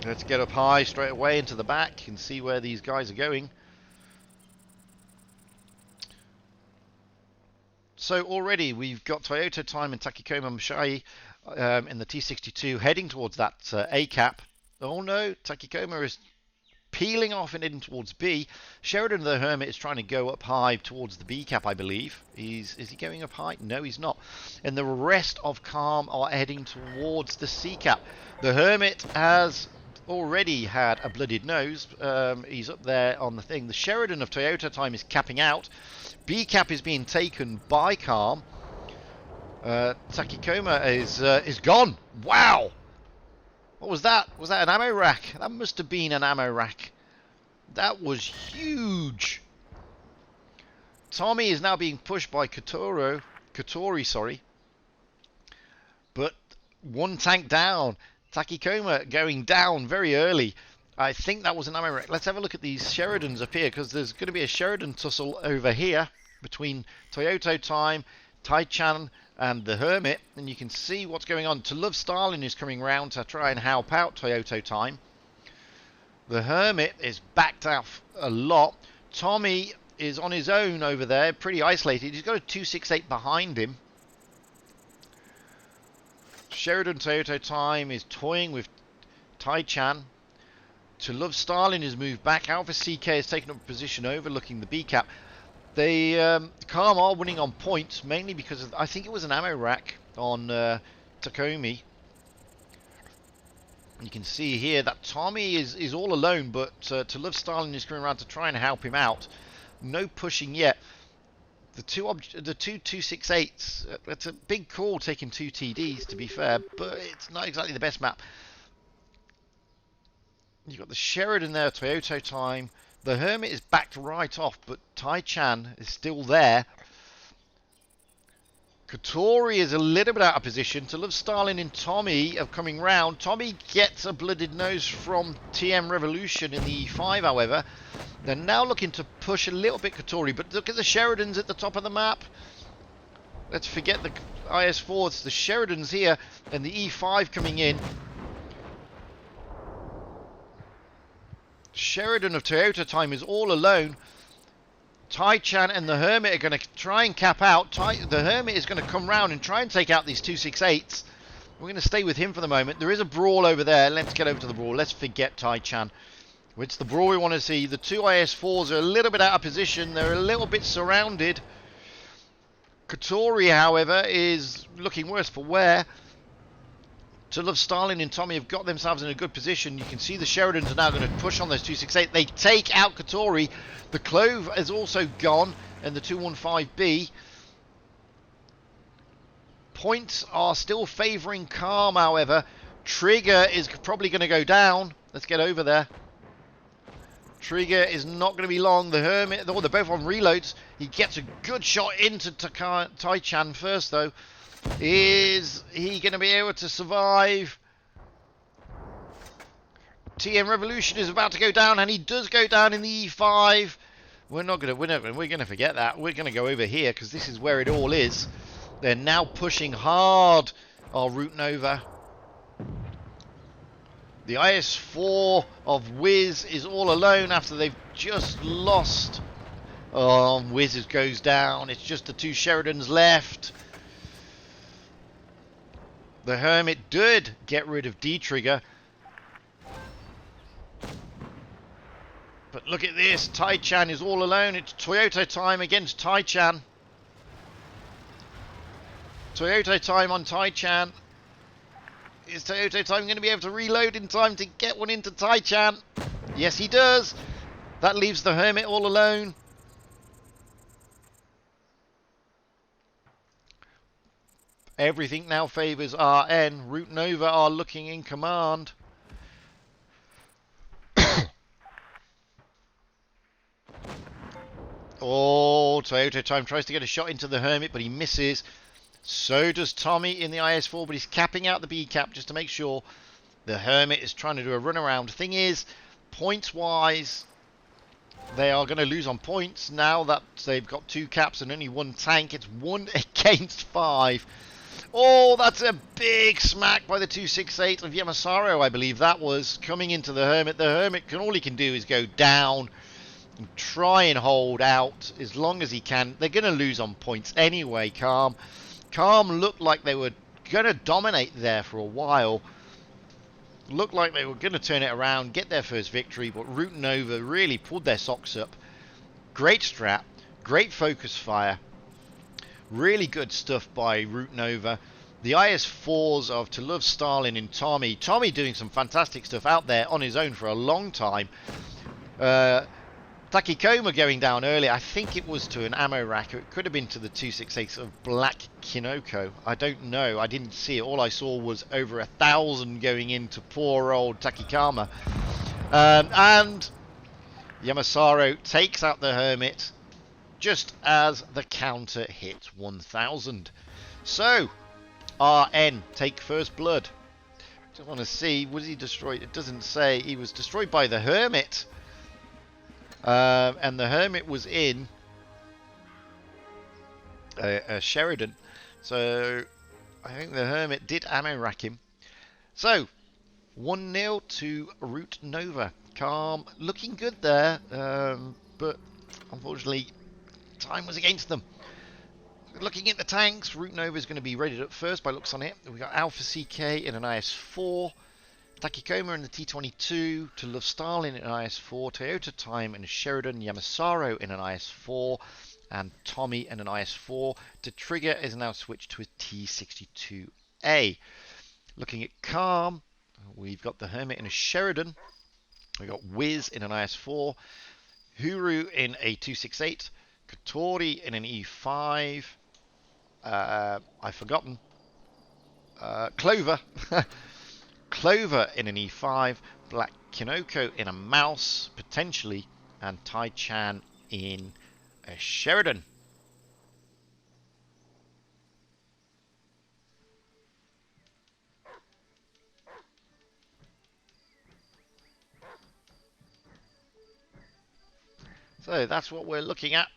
Let's get up high straight away into the back and see where these guys are going. So already we've got Toyota Time and Takikoma Mashai in the T62 heading towards that A cap. Oh no, Takikoma is peeling off and heading towards B. Sheridan the Hermit is trying to go up high towards the B cap, I believe. Is he going up high? No, he's not. And the rest of Calm are heading towards the C cap. The Hermit has already had a blooded nose. He's up there on the thing. The Sheridan of Toyota Time is capping out. B cap is being taken by Calm. Takikoma is gone. Wow! What was that? Was that an ammo rack? That must have been an ammo rack. That was huge. Tommy is now being pushed by Katori, sorry. But one tank down. Takikoma going down very early. I think that was an ammo rack. Let's have a look at these Sheridans up here, because there's going to be a Sheridan tussle over here between Toyota Time, Tai Chan, and the Hermit, and you can see what's going on. To Love Stalin is coming round to try and help out Toyota Time. The Hermit is backed out a lot. Tommy is on his own over there, pretty isolated. He's got a 268 behind him. Sheridan Toyota Time is toying with Tai Chan. To Love Stalin is moved back. Alpha CK has taken up a position overlooking the B cap. They Calm are winning on points, mainly because of, I think it was an ammo rack on Takomi. You can see here that Tommy is all alone, but To Love Stalin is coming around to try and help him out. No pushing yet. The two 268s, it's a big call taking 2 TDs, to be fair, but it's not exactly the best map. You've got the Sheridan there, Toyota Time. The Hermit is backed right off, but Tai Chan is still there. Katori is a little bit out of position. To Love Stalin and Tommy are coming round. Tommy gets a blooded nose from TM Revolution in the E5, however. They're now looking to push a little bit Katori, but look at the Sheridans at the top of the map. Let's forget the IS4. It's the Sheridans here and the E5 coming in. Sheridan of Toyota Time is all alone. Tai Chan and the Hermit are going to try and cap out. The Hermit is going to come round and try and take out these 268s. We're going to stay with him for the moment. There is a brawl over there. Let's get over to the brawl. Let's forget Tai Chan. It's the brawl we want to see. The two IS4s are a little bit out of position. They're a little bit surrounded. Katori, however, is looking worse for wear. To Love Stalin and Tommy have got themselves in a good position. You can see the Sheridans are now going to push on those 268. They take out Katori. The Clove is also gone, and the 215B. Points are still favouring Calm, however. Trigger is probably going to go down. Let's get over there. Trigger is not going to be long. The Hermit, they're both on reloads. He gets a good shot into Tai Chan first, though. Is he going to be able to survive? TM Revolution is about to go down, and he does go down in the E5. We're going to forget that. We're going to go over here because this is where it all is. They're now pushing hard our Route Nova. The IS4 of Wiz is all alone after they've just lost. Wiz goes down. It's just the two Sheridans left. The Hermit did get rid of D-Trigger. But look at this. Tai Chan is all alone. It's Toyota Time against Tai Chan. Toyota Time on Tai Chan Is Toyota Time going to be able to reload in time to get one into Tai-Chan? Yes, he does. That leaves the Hermit all alone. Everything now favours RN. Root Nova are looking in command. Oh, Toyota Time tries to get a shot into the Hermit, but he misses. So does Tommy in the IS-4, but he's capping out the B-cap just to make sure. The Hermit is trying to do a run around. Thing is, points-wise, they are going to lose on points now that they've got 2 caps and only 1 tank. It's 1 against 5. Oh, that's a big smack by the 268 of Yamasaro, I believe that was, coming into the Hermit. The Hermit, all he can do is go down and try and hold out as long as he can. They're going to lose on points anyway, Calm. Calm looked like they were going to dominate there for a while. Looked like they were going to turn it around, get their first victory, but Root Nova really pulled their socks up. Great strat, great focus fire. Really good stuff by Root Nova. The IS-4s of To Love Stalin and Tommy. Tommy doing some fantastic stuff out there on his own for a long time. Takikoma going down earlier. I think it was to an ammo rack. It could have been to the 268 of Black Kinoko. I don't know. I didn't see it. All I saw was over 1,000 going into poor old Takikama. And Yamasaro takes out the Hermit just as the counter hits 1,000. So, RN take first blood. Just want to see, was he destroyed? It doesn't say. He was destroyed by the Hermit. And the Hermit was in Sheridan. So, I think the Hermit did ammo rack him. So, 1-0 to Root Nova. Calm, looking good there, but unfortunately, time was against them. Looking at the tanks, Root Nova is going to be rated up first by looks on it. We've got Alpha CK in an IS-4, Takikoma in the T-22, To Love Stalin in an IS-4, Toyota Time and Sheridan, Yamasaro in an IS-4, and Tommy in an IS-4. To Trigger is now switched to a T-62A. Looking at Calm, we've got the Hermit in a Sheridan. We've got Wiz in an IS-4, Huru in a 268, Katori in an E5, I've forgotten, Clover, Clover in an E5, Black Kinoko in a Mouse, potentially, and Tai-Chan in a Sheridan. So that's what we're looking at.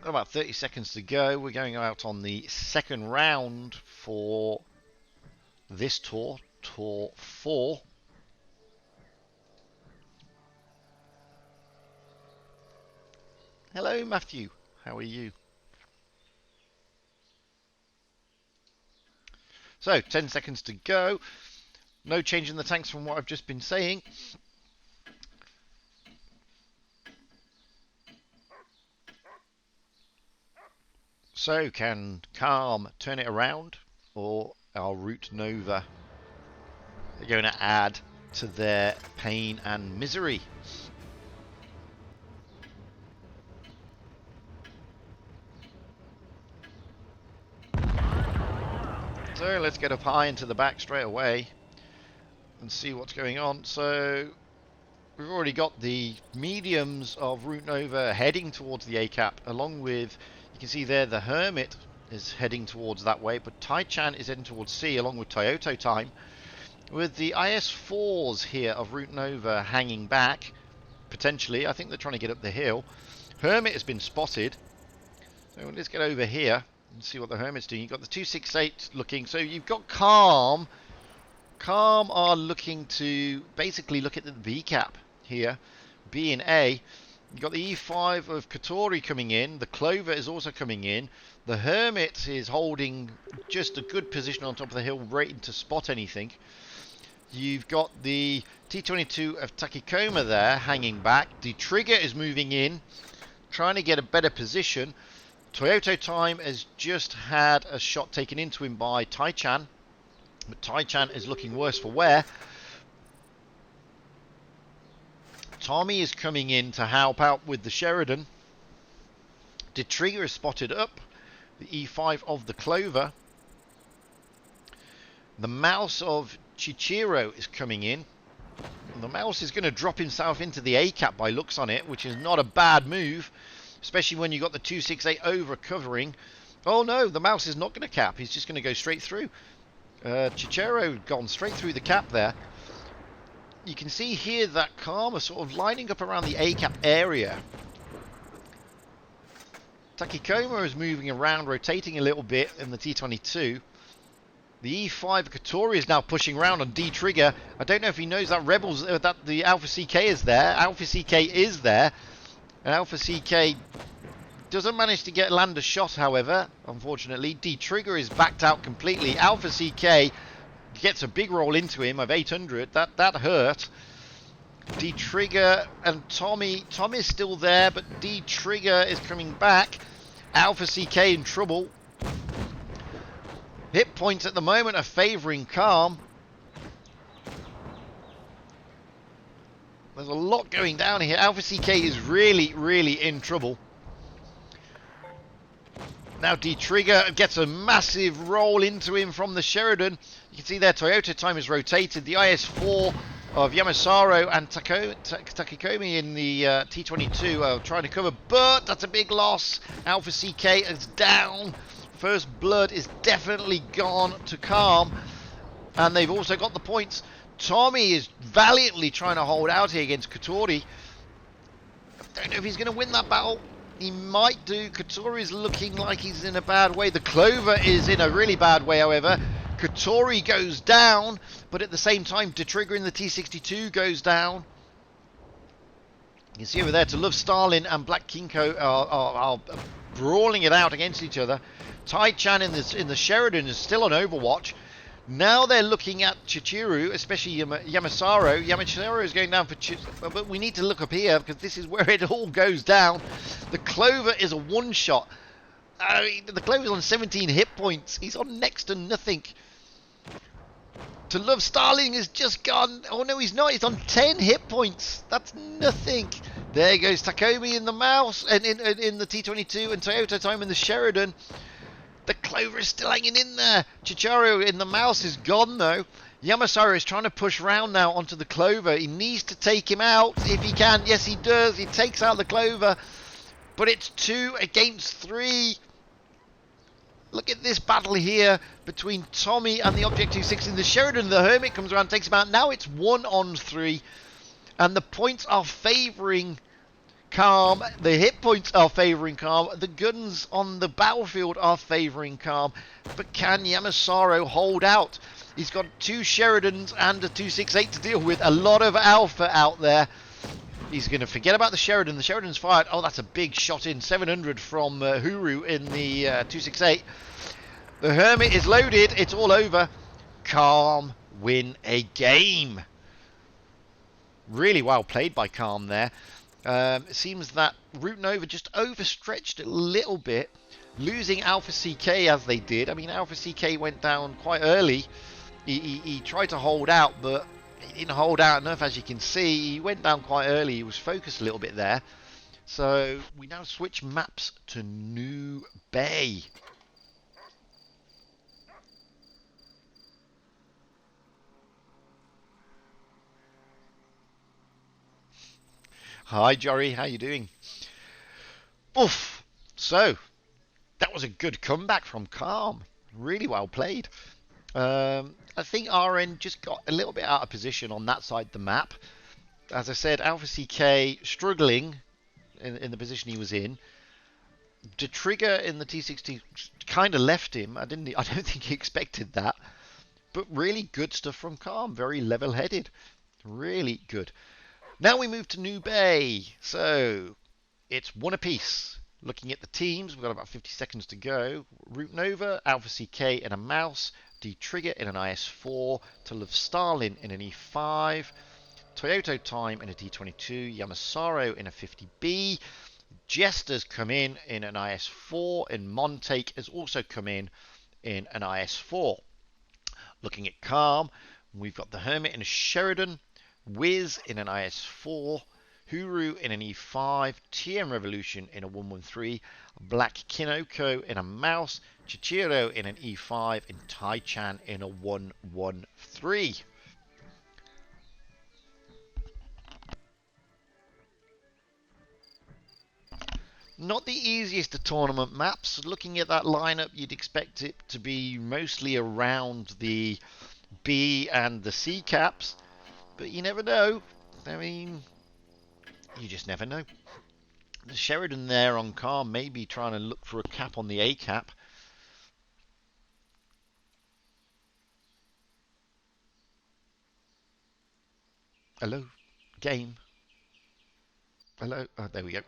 Got about 30 seconds to go. We're going out on the second round for this tour, Tour 4. Hello, Matthew. How are you? So, 10 seconds to go. No change in the tanks from what I've just been saying. So, can Calm turn it around, or are Root Nova going to add to their pain and misery? So, let's get up high into the back straight away and see what's going on. So, we've already got the mediums of Root Nova heading towards the A-cap, along with, you can see there, the Hermit is heading towards that way, but Tai-Chan is heading towards C, along with Toyota Time, with the IS-4s here of Root Nova hanging back, potentially. I think they're trying to get up the hill. Hermit has been spotted, so let's get over here and see what the Hermit's doing. You've got the 268 looking, so you've got Calm. Calm are looking to basically look at the B cap here, B and A. You've got the E5 of Katori coming in. The Clover is also coming in. The Hermit is holding just a good position on top of the hill, waiting to spot anything. You've got the T-22 of Takikoma there, hanging back. The Trigger is moving in, trying to get a better position. Toyota Time has just had a shot taken into him by Tai-Chan. But Tai-Chan is looking worse for wear. Tommy is coming in to help out with the Sheridan. De Trigger is spotted up. The E5 of the Clover. The mouse of Chichiro is coming in. And the mouse is going to drop himself into the A-cap by looks on it, which is not a bad move, especially when you got the 268 over covering. Oh no, the mouse is not going to cap. He's just going to go straight through. Chichiro gone straight through the cap there. You can see here that Calm are sort of lining up around the A-cap area. Takikoma is moving around, rotating a little bit in the T22. The E5 Katori is now pushing around on D trigger. I don't know if he knows that Rebels, that the Alpha CK is there. Alpha CK is there. And Alpha CK doesn't manage to land a shot, however, unfortunately. D trigger is backed out completely. Alpha CK gets a big roll into him of 800. That hurt. D trigger and Tommy's still there, but D trigger is coming back. Alpha CK in trouble. Hit points at the moment are favouring Calm. There's a lot going down here. Alpha CK is really, really in trouble. Now D-Trigger gets a massive roll into him from the Sheridan. You can see there Toyota time is rotated. The IS-4 of Yamasaro and Takikomi in the T-22 are trying to cover, but that's a big loss. Alpha CK is down. First blood is definitely gone to Calm. And they've also got the points. Tommy is valiantly trying to hold out here against Katori. I don't know if he's going to win that battle. He might do. Katori is looking like he's in a bad way. The Clover is in a really bad way, however. Katori goes down, but at the same time, De Trigger in the T62 goes down. You can see over there, To Love Stalin and Black Kinko are brawling it out against each other. Tai-Chan in the Sheridan is still on Overwatch. Now they're looking at Chichiru, especially Yamasaro. Yamasaro is going down for but we need to look up here because this is where it all goes down. The Clover is a one-shot. The Clover's on 17 hit points. He's on next to nothing. To Love Starling has just gone. Oh no, he's not. He's on 10 hit points. That's nothing. There goes Takomi in the mouse and in the T22 and Toyota time in the Sheridan. The Clover is still hanging in there. Chichiro in the mouse is gone though. Yamasaro is trying to push round now onto the Clover. He needs to take him out if he can. Yes, he does. He takes out the Clover. But it's 2 against 3. Look at this battle here between Tommy and the Object 260. The Sheridan, the Hermit comes around, takes him out. Now it's 1 on 3. And the points are favouring Calm. The hit points are favouring Calm. The guns on the battlefield are favouring Calm. But can Yamasaro hold out? He's got 2 Sheridans and a 268 to deal with. A lot of alpha out there. He's going to forget about the Sheridan. The Sheridan's fired. Oh, that's a big shot in. 700 from Huru in the 268. The Hermit is loaded. It's all over. Calm win a game. Really well played by Calm there. It seems that Root Nova just overstretched a little bit, losing Alpha CK as they did. I mean, Alpha CK went down quite early. He tried to hold out, but he didn't hold out enough, as you can see. He went down quite early. He was focused a little bit there. So we now switch maps to New Bay. Hi Jory, how you doing? Oof. So that was a good comeback from Calm. Really well played. I think RN just got a little bit out of position on that side of the map. As I said, Alpha CK struggling in the position he was in. De Trigger in the T60 kind of left him. I don't think he expected that. But really good stuff from Calm. Very level-headed. Really good. Now we move to New Bay. So it's 1 apiece. Looking at the teams, we've got about 50 seconds to go. Root Nova, Alpha CK in a mouse, D Trigger in an IS-4, To Love Stalin in an E5, Toyota Time in a D22, Yamasaro in a 50B, Jester's come in an IS-4, and Montake has also come in an IS-4. Looking at Calm, we've got the Hermit in a Sheridan, Wiz in an IS-4, Huru in an E5, TM Revolution in a 113, Black Kinoko in a Mouse, Chichiro in an E5, and Tai-Chan in a 113. Not the easiest of tournament maps. Looking at that lineup, you'd expect it to be mostly around the B and the C caps, but you never know. I mean, you just never know. The Sheridan there on Calm may be trying to look for a cap on the A cap. Hello, game. Hello. Oh, there we go.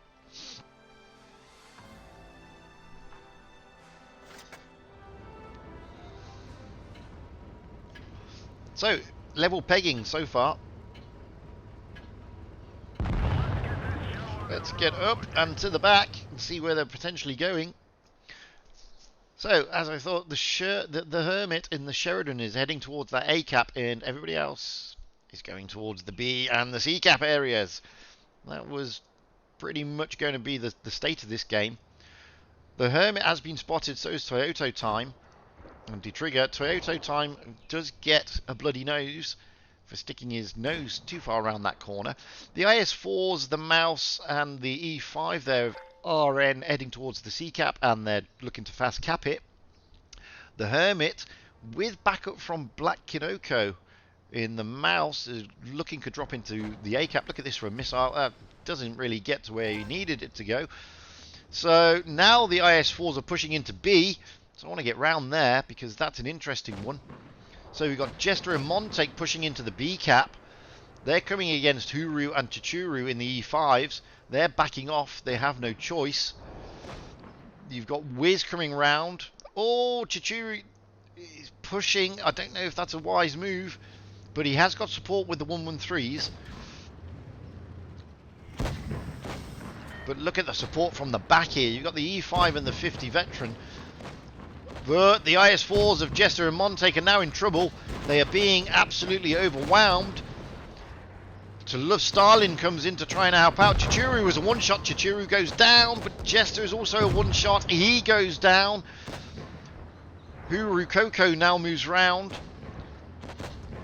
So, level pegging so far. Let's get up and to the back and see where they're potentially going. So, as I thought, the Hermit in the Sheridan is heading towards that A cap, and everybody else is going towards the B and the C cap areas. That was pretty much going to be the state of this game. The Hermit has been spotted, so is Toyota Time. And de-trigger, Toyota Time does get a bloody nose for sticking his nose too far around that corner. The IS-4s, the Mouse, and the E5 there RN heading towards the C-cap, and they're looking to fast cap it. The Hermit, with backup from Black Kinoko in the Mouse, is looking to drop into the A-cap. Look at this for a missile. Doesn't really get to where he needed it to go. So now the IS-4s are pushing into B. So I want to get round there because that's an interesting one. So we've got Jester and Montek pushing into the B cap. They're coming against Huru and Chichuru in the E5s. They're backing off. They have no choice. You've got Wiz coming round. Oh, Chichuru is pushing. I don't know if that's a wise move, but he has got support with the 113s. But look at the support from the back here. You've got the E5 and the 50 veteran. But the IS-4s of Jester and Montek are now in trouble. They are being absolutely overwhelmed. To Love Stalin comes in to try and help out. Chichuru is a one-shot. Chichuru goes down, but Jester is also a one-shot. He goes down. Huru Koko now moves round.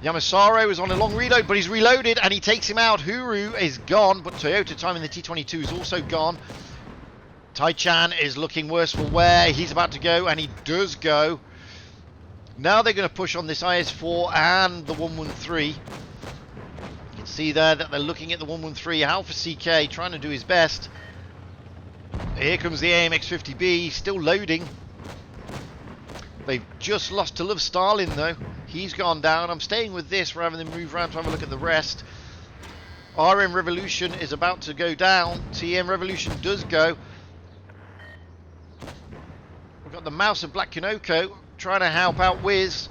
Yamasaro is on a long reload, but he's reloaded and he takes him out. Huru is gone, but Toyota Time in the T-22 is also gone. Tai-Chan is looking worse for wear. He's about to go, and he does go. Now they're going to push on this IS-4 and the 113. You can see there that they're looking at the 113. Alpha CK trying to do his best. Here comes the AMX-50B, still loading. They've just lost to Love Stalin, though. He's gone down. I'm staying with this rather than move around to have a look at the rest. RM Revolution is about to go down. TM Revolution does go. We've got the Mouse of Black Kinoko trying to help out Wiz.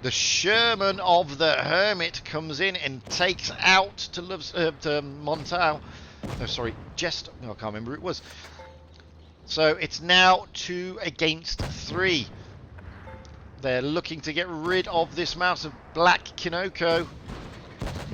The Sherman of the Hermit comes in and takes out to Montal. Oh, sorry, Jester. No, I can't remember who it was. So it's now 2 against 3. They're looking to get rid of this Mouse of Black Kinoko.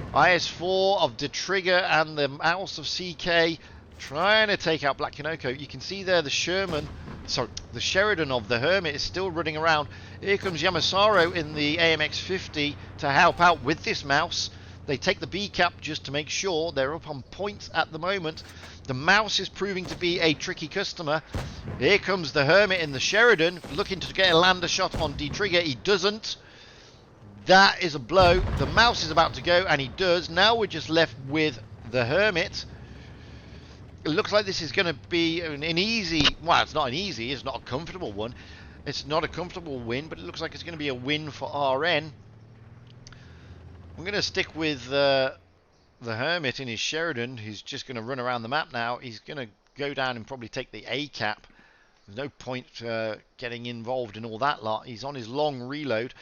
IS-4 of de-trigger and the Mouse of CK trying to take out Black Kinoko. You can see there the Sherman. Sorry, the Sheridan of the Hermit is still running around. Here comes Yamasaro in the AMX-50 to help out with this Mouse. They take the B cap just to make sure. They're up on points at the moment. The Mouse is proving to be a tricky customer. Here comes the Hermit in the Sheridan, looking to get a lander shot on de-trigger. He doesn't. That is a blow. The Mouse is about to go, and he does. Now we're just left with the Hermit. It looks like this is going to be an easy... Well, it's not an easy. It's not a comfortable one. It's not a comfortable win, but it looks like it's going to be a win for RN. I'm going to stick with the Hermit in his Sheridan. He's just going to run around the map now. He's going to go down and probably take the A cap. There's no point getting involved in all that lot. He's on his long reload.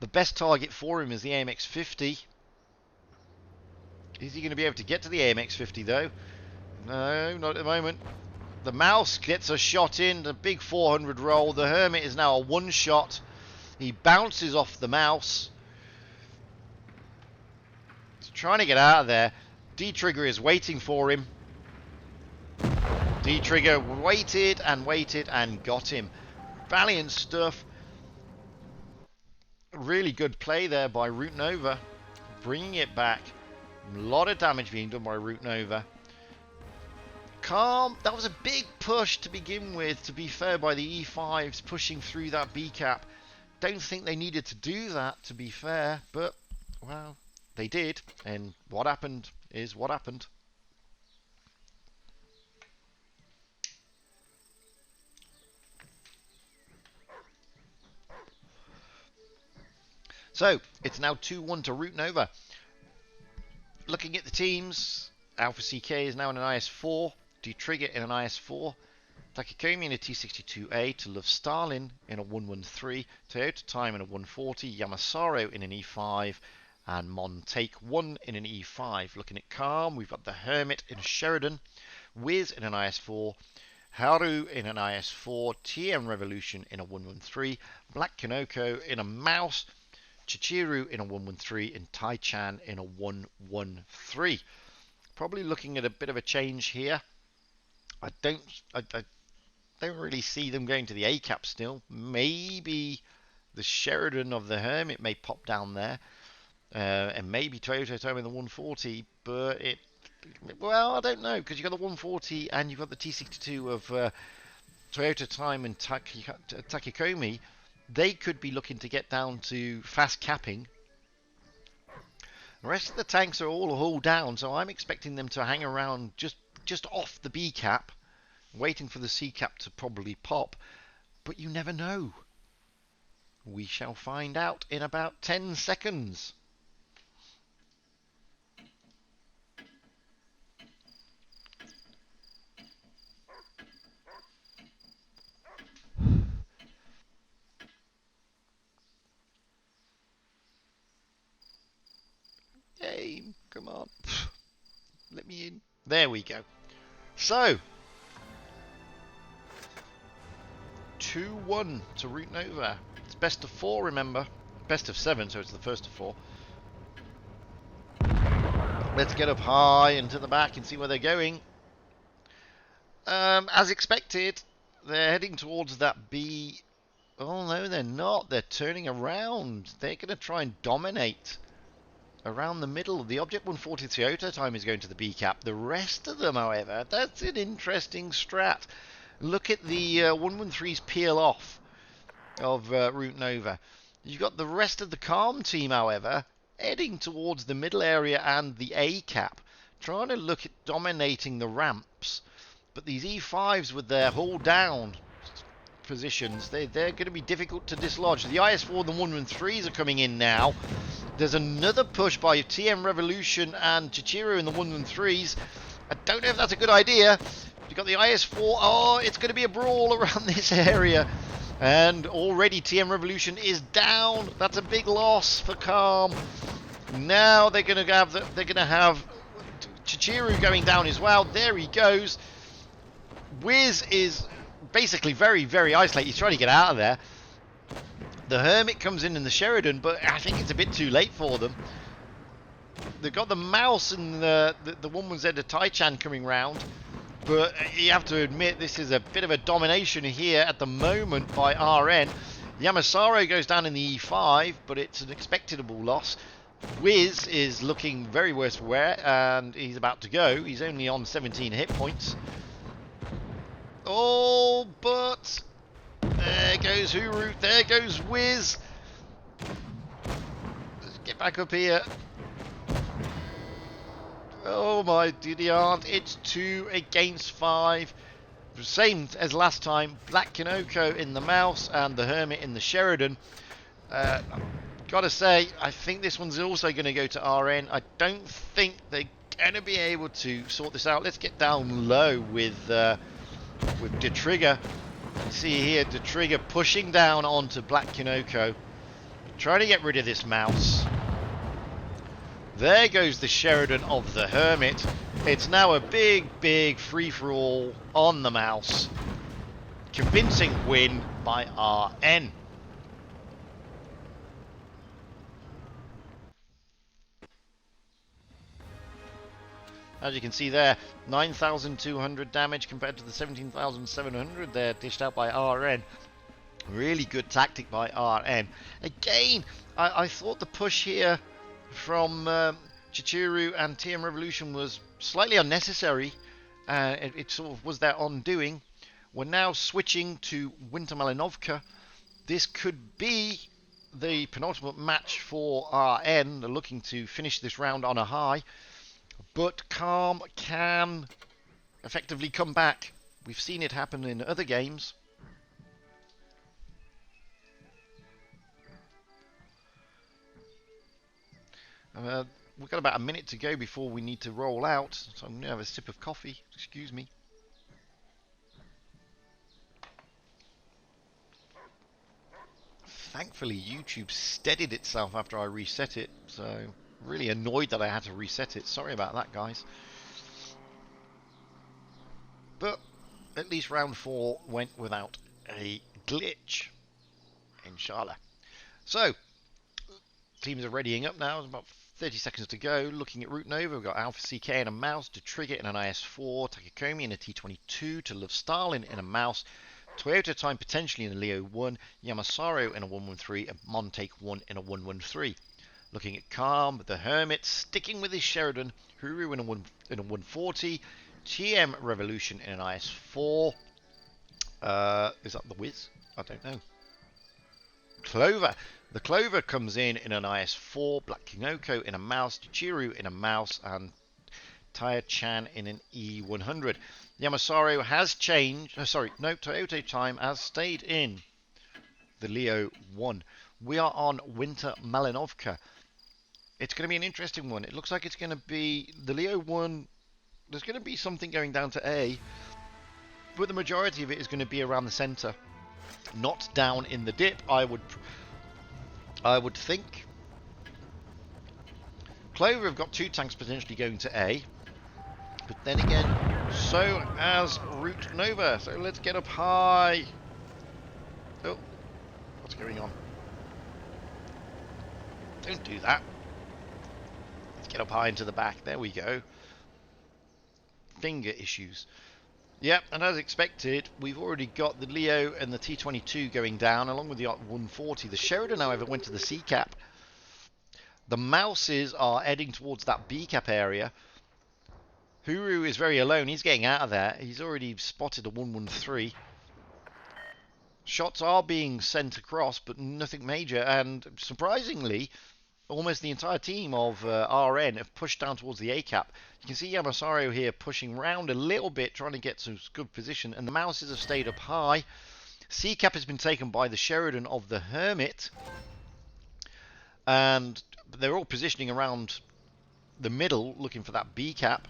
The best target for him is the AMX-50. Is he going to be able to get to the AMX-50 though? No, not at the moment. The Mouse gets a shot in, a big 400 roll. The Hermit is now a one-shot. He bounces off the Mouse. trying to get out of there. D-Trigger is waiting for him. D-Trigger waited and got him. Valiant stuff. Really good play there by Rote Nova. Bringing it back. A lot of damage being done by Rote Nova. Calm. That was a big push to begin with, to be fair, by the E5s pushing through that B cap. Don't think they needed to do that, to be fair, but, well, they did. And what happened is what happened. So, it's now 2-1 to Rote Nova. Looking at the teams, Alpha CK is now in an IS-4, D-Trigger in an IS-4, Takikomi in a T-62A, to Love Stalin in a 113, Toyota Time in a 140, Yamasaro in an E5, and Montake 1 in an E5. Looking at Calm, we've got the Hermit in a Sheridan, Wiz in an IS-4, Haru in an IS-4, TM Revolution in a 113, Black Kinoko in a Mouse, Chichiru in a 113, and Tai-Chan in a 113. Probably looking at a bit of a change here. I don't really see them going to the A cap still. Maybe the Sheridan of the Hermit may pop down there, and maybe Toyota Time in the 140. But well, I don't know, because you've got the 140 and you've got the T62 of Toyota Time and Takikomi. They could be looking to get down to fast capping. The rest of the tanks are all hull down, so I'm expecting them to hang around just off the B cap, waiting for the C cap to probably pop. But you never know. We shall find out in about 10 seconds. Game, come on. Let me in. There we go. So, 2-1 to Rote Nova. It's best of 4, remember. Best of 7, so it's the first of 4. Let's get up high and to the back and see where they're going. As expected, they're heading towards that B. Oh no, they're not. They're turning around. They're going to try and dominate around the middle. The Object 140 Toyota Time is going to the B cap. The rest of them, however, that's an interesting strat. Look at the 113's peel off of Rote Nova. You've got the rest of the Calm team, however, heading towards the middle area and the A cap, trying to look at dominating the ramps. But these E5s with their hull down positions, they're going to be difficult to dislodge. The IS-4 and the 113s are coming in now. There's another push by TM Revolution and Chichiru in the 113s. I don't know if that's a good idea. You've got the IS-4. Oh, it's going to be a brawl around this area. And already TM Revolution is down. That's a big loss for Calm. Now they're going to have Chichiru going down as well. There he goes. Wiz is basically very, very isolated. He's trying to get out of there. The Hermit comes in the Sheridan, but I think it's a bit too late for them. They've got the Mouse and the woman's head of Tai-Chan coming round. But you have to admit, this is a bit of a domination here at the moment by RN. Yamasaro goes down in the E5, but it's an expectable loss. Wiz is looking very worse for wear, and he's about to go. He's only on 17 hit points. Oh, but there goes Hurut, there goes Wiz. Let's get back up here. Oh my duty aunt, it's 2 against 5. Same as last time, Black Kinoko in the Mouse and the Hermit in the Sheridan. Gotta say, I think this one's also going to go to RN. I don't think they're going to be able to sort this out. Let's get down low with D-Trigger. See here, D-Trigger pushing down onto Black Kinoko, trying to get rid of this Mouse. There goes the Sheridan of the Hermit. It's now a big, big free-for-all on the Mouse. Convincing win by RN. As you can see there, 9,200 damage compared to the 17,700 there dished out by RN. Really good tactic by RN. Again, I thought the push here from Chichiru and TM Revolution was slightly unnecessary. It sort of was their undoing. We're now switching to Winter Malinovka. This could be the penultimate match for RN. They're looking to finish this round on a high. But Calm can effectively come back. We've seen it happen in other games. We've got about a minute to go before we need to roll out, so I'm going to have a sip of coffee. Excuse me. Thankfully, YouTube steadied itself after I reset it, so really annoyed that I had to reset it. Sorry about that, guys. But at least round 4 went without a glitch. Inshallah. So, teams are readying up now. There's about 30 seconds to go. Looking at Route Nova, we've got Alpha CK in a mouse, to Trigger in an IS-4, Takekomi in a T-22, to Love Stalin in a mouse, Toyota Time potentially in a Leo 1, Yamasaru in a 113, and Montake 1 in a 113. Looking at Calm, the Hermit sticking with his Sheridan, Huru in a 140, TM Revolution in an IS-4. Is that the Wiz? I don't know. Clover. The Clover comes in an IS-4, Black Kinoko in a mouse, Chichiru in a mouse, and Taya Chan in an E100. Yamasaru has changed. Toyota Time has stayed in the Leo 1. We are on Winter Malinovka. It's going to be an interesting one. It looks like it's going to be the Leo 1. There's going to be something going down to A, but the majority of it is going to be around the center, not down in the dip. I would think. Clover have got 2 tanks potentially going to A, but then again, so has Route Nova. So let's get up high. Oh, what's going on? Don't do that. Let's get up high into the back. There we go. Finger issues. Yep, and as expected, we've already got the Leo and the T-22 going down, along with the 140. The Sheridan, however, went to the C-cap. The Mouses are heading towards that B-cap area. Huru is very alone. He's getting out of there. He's already spotted a 113. Shots are being sent across, but nothing major. And surprisingly, almost the entire team of RN have pushed down towards the A-cap. You can see Yamasaru here pushing round a little bit, trying to get some good position. And the Mouses have stayed up high. C-cap has been taken by the Sheridan of the Hermit. And they're all positioning around the middle, looking for that B-cap.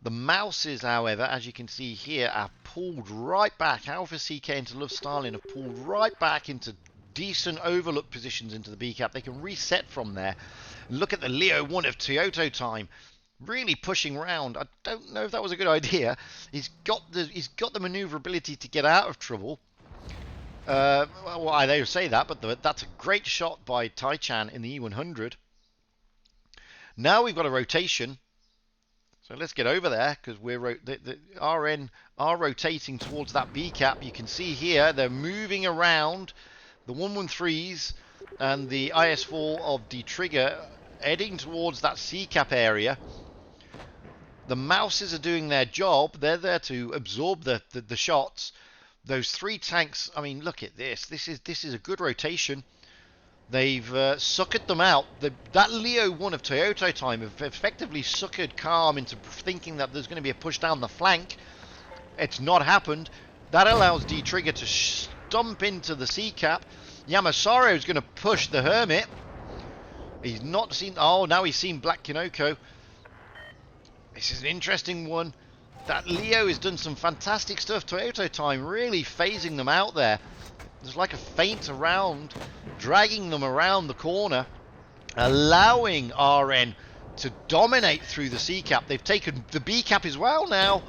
The Mouses, however, as you can see here, are pulled right back. Alpha CK into Love Stalin have pulled right back into decent overlook positions into the B-cap. They can reset from there. Look at the Leo 1 of Toyota Time, really pushing round. I don't know if that was a good idea. He's got the maneuverability to get out of trouble. Well, I don't say that, but that's a great shot by Tai-chan in the E100. Now we've got a rotation. So let's get over there, because the RN are rotating towards that B-cap. You can see here they're moving around the 113s and the IS-4 of the Trigger, heading towards that C-cap area. The Mouses are doing their job. They're there to absorb the shots. Those 3 tanks, I mean, look at this. This is a good rotation. They've suckered them out. That Leo 1 of Toyota Time have effectively suckered Calm into thinking that there's going to be a push down the flank. It's not happened. That allows D-Trigger to stomp into the C-cap. Yamasaru is going to push the Hermit. He's not seen... Oh, now he's seen Black Kinoko. This is an interesting one. That Leo has done some fantastic stuff. Toyota Time really phasing them out there. There's like a feint around, dragging them around the corner, allowing RN to dominate through the C-cap. They've taken the B-cap as well now.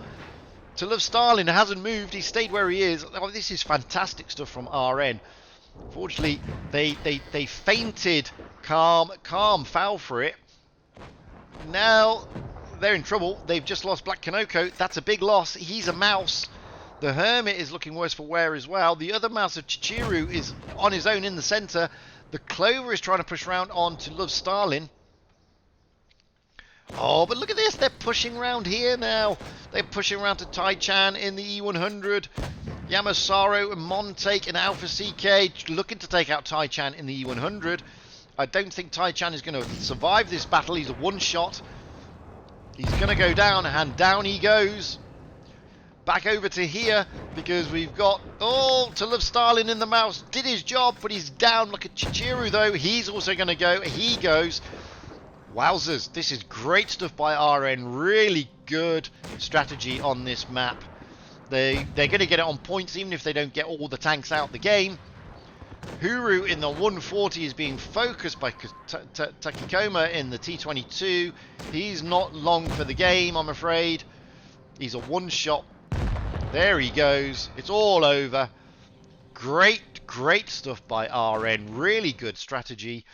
To Love Stalin hasn't moved. He stayed where he is. Oh, this is fantastic stuff from RN. Fortunately, they feinted Calm. Calm fell for it. Now they're in trouble. They've just lost Black Kanoko. That's a big loss. He's a mouse. The Hermit is looking worse for wear as well. The other mouse of Chichiru is on his own in the centre. The Clover is trying to push around on to Love Stalin. Oh, but look at this. They're pushing around here now. They're pushing around to Tai-Chan in the E100. Yamasaro and Montake and Alpha CK looking to take out Tai-Chan in the E100. I don't think Tai-Chan is going to survive this battle. He's a one-shot. He's going to go down, and down he goes. Back over to here, because we've got... Oh, to Love Stalin in the mouse. Did his job, but he's down. Look at Chichiru, though. He's also going to go. He goes. Wowzers. This is great stuff by RN. Really good strategy on this map. They're going to get it on points, even if they don't get all the tanks out the game. Huru in the 140 is being focused by Takikoma in the T22. He's not long for the game, I'm afraid. He's a one-shot. There he goes. It's all over. Great stuff by RN. Really good strategy.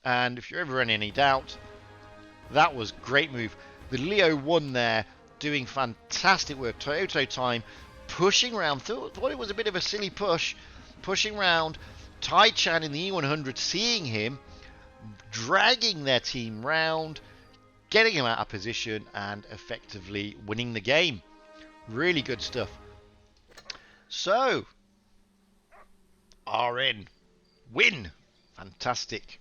And if you're ever in any doubt, that was great move. The Leo won there, doing fantastic work. Toyota time, pushing around. Thought it was a bit of a silly push. Pushing around. Tai-Chan in the E100, seeing him, dragging their team round, getting him out of position, and effectively winning the game. Really good stuff. So, RN win. Fantastic.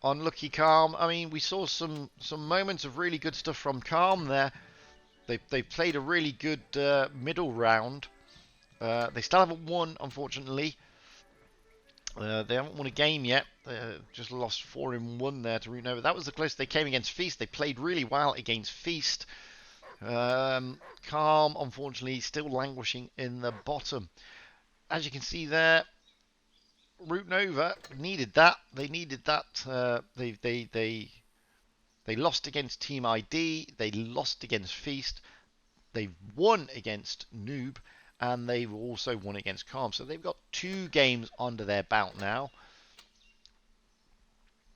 Unlucky Calm. I mean, we saw some moments of really good stuff from Calm there. They played a really good middle round. They still haven't won, unfortunately. They haven't won a game yet. Just lost 4-1 there to Rote Nova. That was the closest they came against Feast. They played really well against Feast. Calm, unfortunately, still languishing in the bottom. As you can see there, Rote Nova needed that. They needed that. They lost against Team ID. They lost against Feast. They've won against Noob. And they've also won against Calm. So they've got 2 games under their belt now.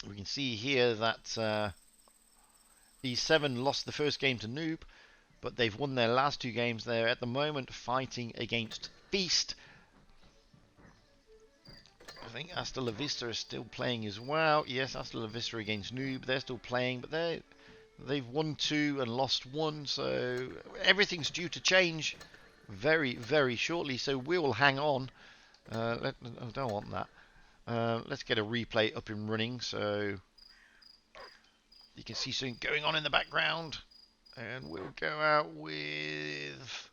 We can see here that E7 lost the first game to Noob. But they've won their last 2 games. They're at the moment fighting against Feast. I think Hasta La Vista is still playing as well. Yes, Hasta La Vista against Noob. They're still playing. But they've won 2 and lost 1. So everything's due to change very shortly, so we will hang on. I don't want that. Let's get a replay up and running so you can see something going on in the background, and we'll go out with...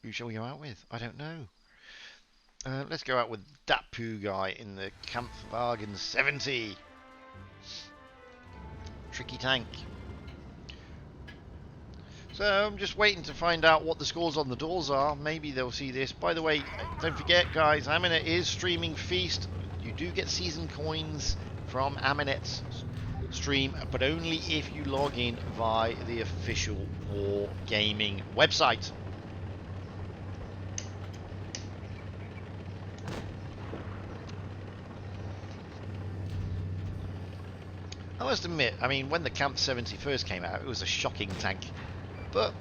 Who shall we go out with? I don't know. Let's go out with that poo guy in the Kampfwagen 70. Tricky tank. So I'm just waiting to find out what the scores on the doors are. Maybe they'll see this. By the way, don't forget, guys, Aminet is streaming Feast. You do get season coins from Aminet's stream, but only if you log in via the official War Gaming website. I must admit, I mean, when the Camp 70 first came out, it was a shocking tank. But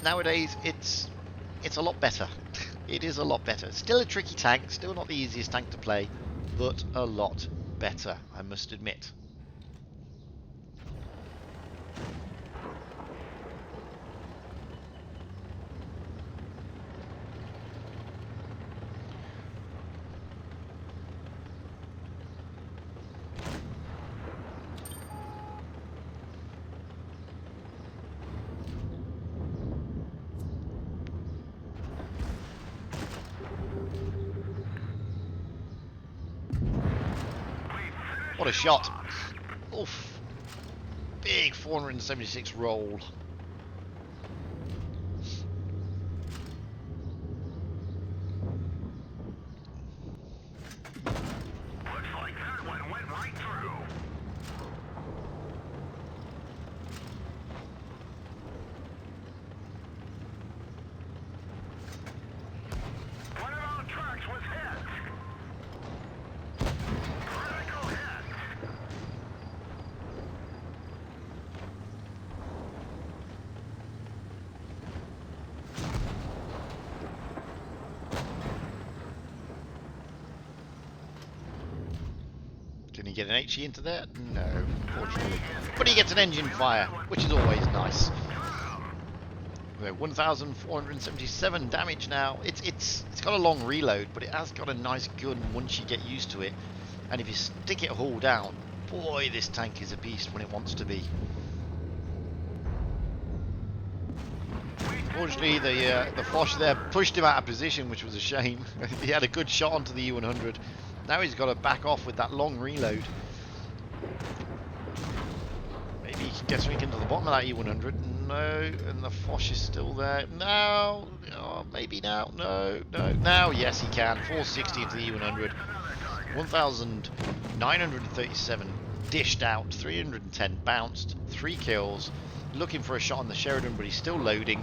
nowadays, it's a lot better. It is a lot better. Still a tricky tank, still not the easiest tank to play, but a lot better, I must admit. What a shot. Oof. Big 476 roll. Looks like that one went right through. One of our trucks was hit. Critical hit. Can he get an HE into there? No, unfortunately. But he gets an engine fire, which is always nice. 1,477 damage now. It's got a long reload, but it has got a nice gun once you get used to it. And if you stick it hull down, boy, this tank is a beast when it wants to be. Unfortunately, the Foch there pushed him out of position, which was a shame. He had a good shot onto the E100. Now he's got to back off with that long reload. Maybe he can get something into the bottom of that E100. No, and the Foch is still there. No, oh, maybe now. No, no. Now, yes, he can. 460 into the E100. 1,937 dished out. 310 bounced. 3 kills. Looking for a shot on the Sheridan, but he's still loading.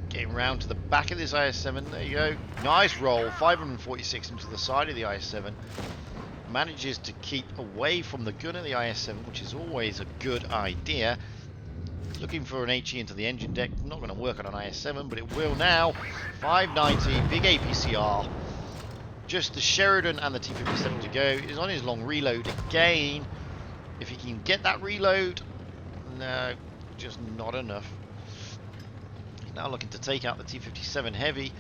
Getting round to the back of this IS-7. There you go. Nice roll. 546 into the side of the IS-7. Manages to keep away from the gun of the IS-7, which is always a good idea. Looking for an HE into the engine deck. Not going to work on an IS-7, but it will now. 590. Big APCR. Just the Sheridan and the T-57 to go. He's on his long reload again. If he can get that reload. No, just not enough. Now looking to take out the T-57 Heavy.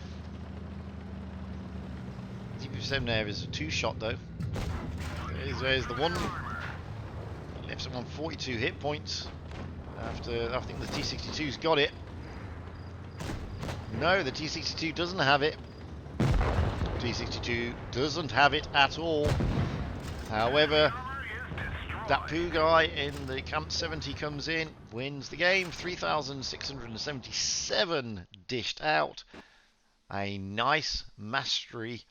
T-57 Heavy is a 2-shot though. There's the one. Left him on 42 hit points. After I think the T-62's got it. No, the T-62 doesn't have it. T-62 doesn't have it at all. However, that poo guy in the Camp 70 comes in, wins the game. 3,677 dished out. A nice mastery,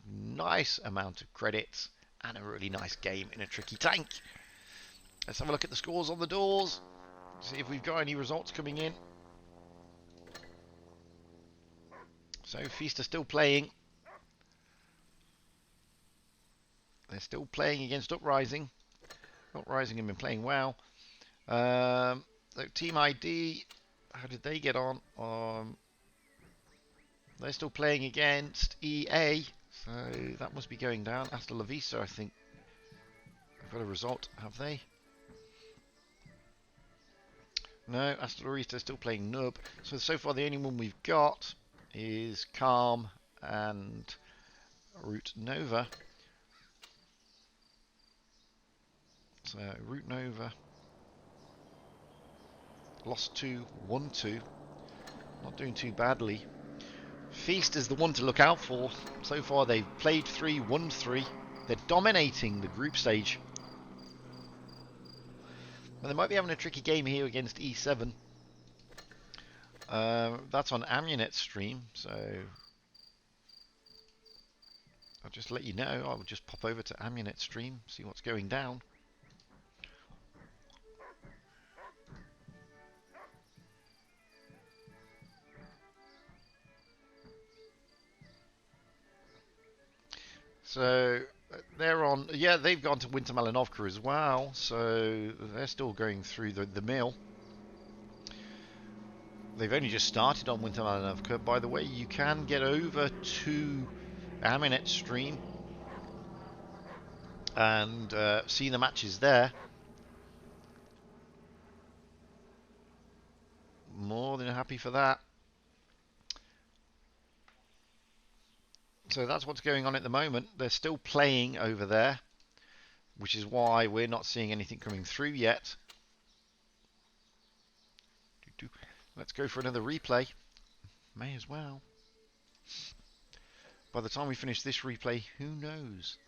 nice amount of credits, and a really nice game in a tricky tank. Let's have a look at the scores on the doors. See if we've got any results coming in. So Feast are still playing. They're still playing against Uprising. Uprising have been playing well. So Team ID, how did they get on? They're still playing against EA, so that must be going down. Hasta La Vista, I think. I've got a result, have they? No, Hasta La Vista is still playing Nub. So far the only one we've got is Calm and Rote Nova. So Route Nova lost 2, won 2. Not doing too badly. Feast is the one to look out for. So far they've played 3, won 3. They're dominating the group stage. But they might be having a tricky game here against E7. That's on Amunet stream, so I'll just let you know. I'll just pop over to Amunet stream, see what's going down. So they're on, yeah, they've gone to Winter Malinovka as well, so they're still going through the mill. They've only just started on Winter Malinovka. By the way, you can get over to Aminet stream and see the matches there. More than happy for that. So that's what's going on at the moment. They're still playing over there, which is why we're not seeing anything coming through yet. Let's go for another replay. May as well. By the time we finish this replay, who knows?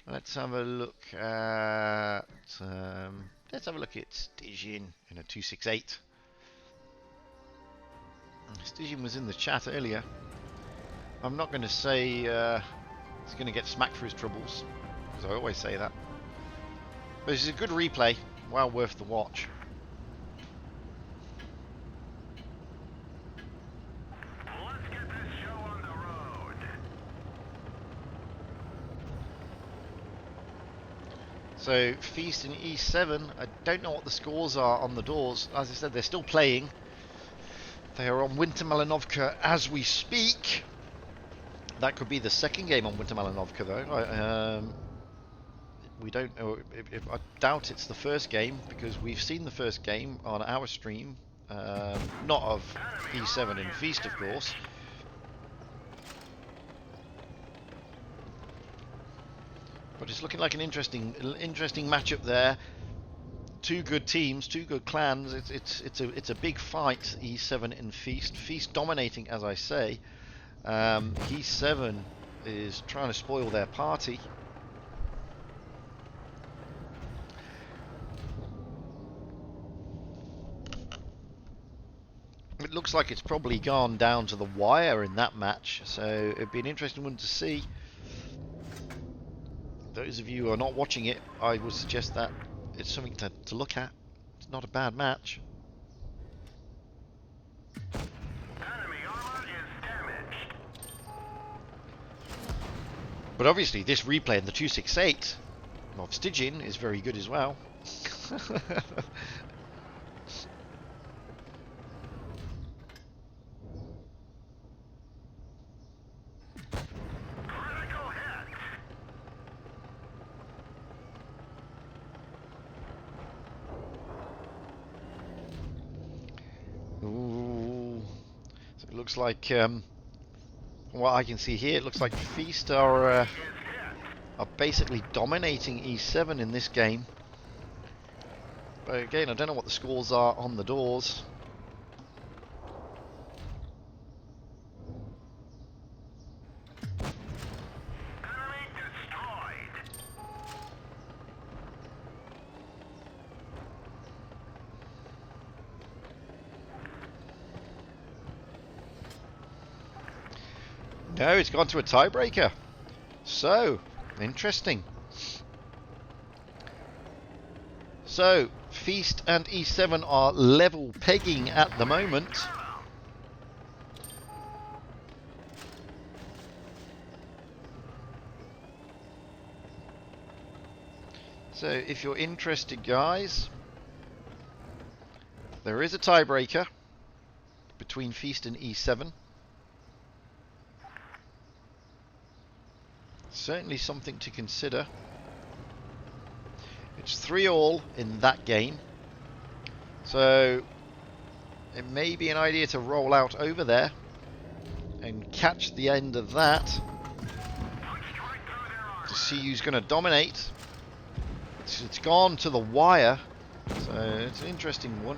Let's have a look at Stygian in a 268. Stygian was in the chat earlier. I'm not going to say he's going to get smacked for his troubles, because I always say that. But this is a good replay, well worth the watch. Let's get this show on the road. So Feast in E7, I don't know what the scores are on the doors. As I said, they're still playing. They are on Winter Malinovka as we speak. That could be the second game on Winter Malinovka, though. We don't know. I doubt it's the first game because we've seen the first game on our stream, not of E7 and Feast, of course. But it's looking like an interesting matchup there. Two good teams, two good clans. It's a big fight. E7 and Feast. Feast dominating, as I say. E7 is trying to spoil their party. It looks like it's probably gone down to the wire in that match, so it'd be an interesting one to see. Those of you who are not watching it, I would suggest that it's something to look at. It's not a bad match. Enemy armor is damaged. But obviously this replay in the 268 of Stygian is very good as well. Critical hit. Ooh. So it looks like, from what I can see here, it looks like Feast are basically dominating E7 in this game. But again, I don't know what the scores are on the doors. Enemy destroyed. No, it's gone to a tiebreaker. So, interesting. So, Feast and E7 are level pegging at the moment. So, if you're interested, guys, there is a tiebreaker between Feast and E7. Certainly something to consider. It's 3-all in that game. So it may be an idea to roll out over there and catch the end of that to see who's going to dominate. It's gone to the wire, so it's an interesting one.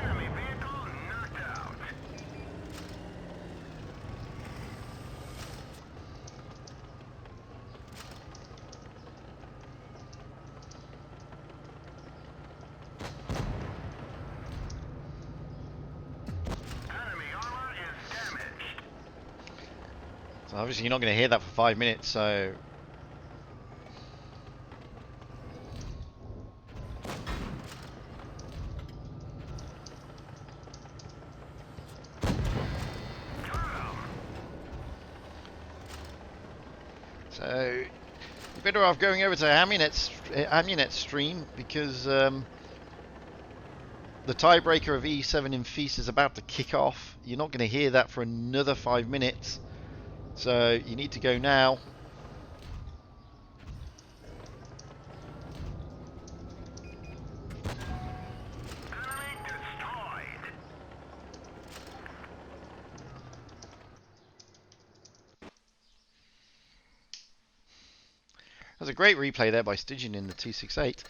Enemy vehicle knocked out. Enemy armor is damaged. So obviously you're not going to hear that for 5 minutes, so you're better off going over to Amunet's stream because the tiebreaker of E7 in Feast is about to kick off. You're not going to hear that for another 5 minutes, so you need to go now. Enemy destroyed. There's a great replay there by Stygian in the 268.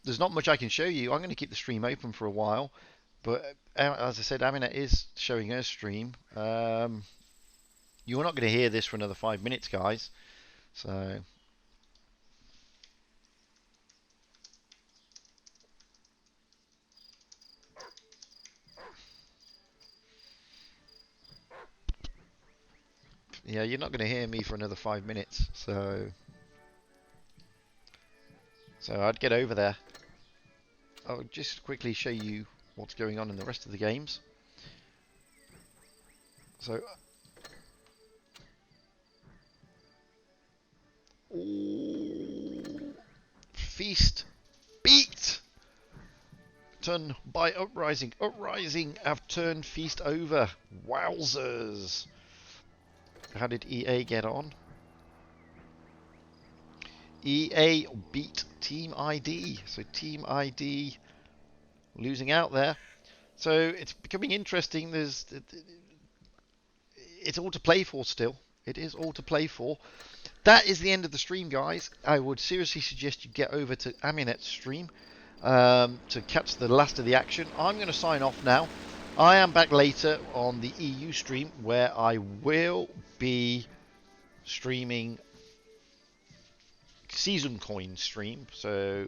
There's not much I can show you. I'm going to keep the stream open for a while, but as I said, Aminet is showing her stream. You're not going to hear this for another 5 minutes, guys. So yeah, you're not going to hear me for another 5 minutes. So I'd get over there. I'll just quickly show you what's going on in the rest of the games. So beaten by Uprising. Uprising have turned feast over. Wowzers. How did EA get on? EA beat Team ID. So Team ID losing out there. So it's becoming interesting. It's all to play for still. It is all to play for. That is the end of the stream, guys. I would seriously suggest you get over to Aminet's stream to catch the last of the action. I'm going to sign off now. I am back later on the EU stream where I will be streaming Season Coin stream. So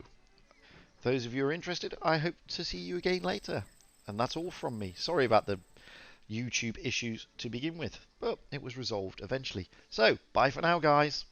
those of you who are interested, I hope to see you again later. And that's all from me. Sorry about the YouTube issues to begin with, but it was resolved eventually. So, bye for now, guys.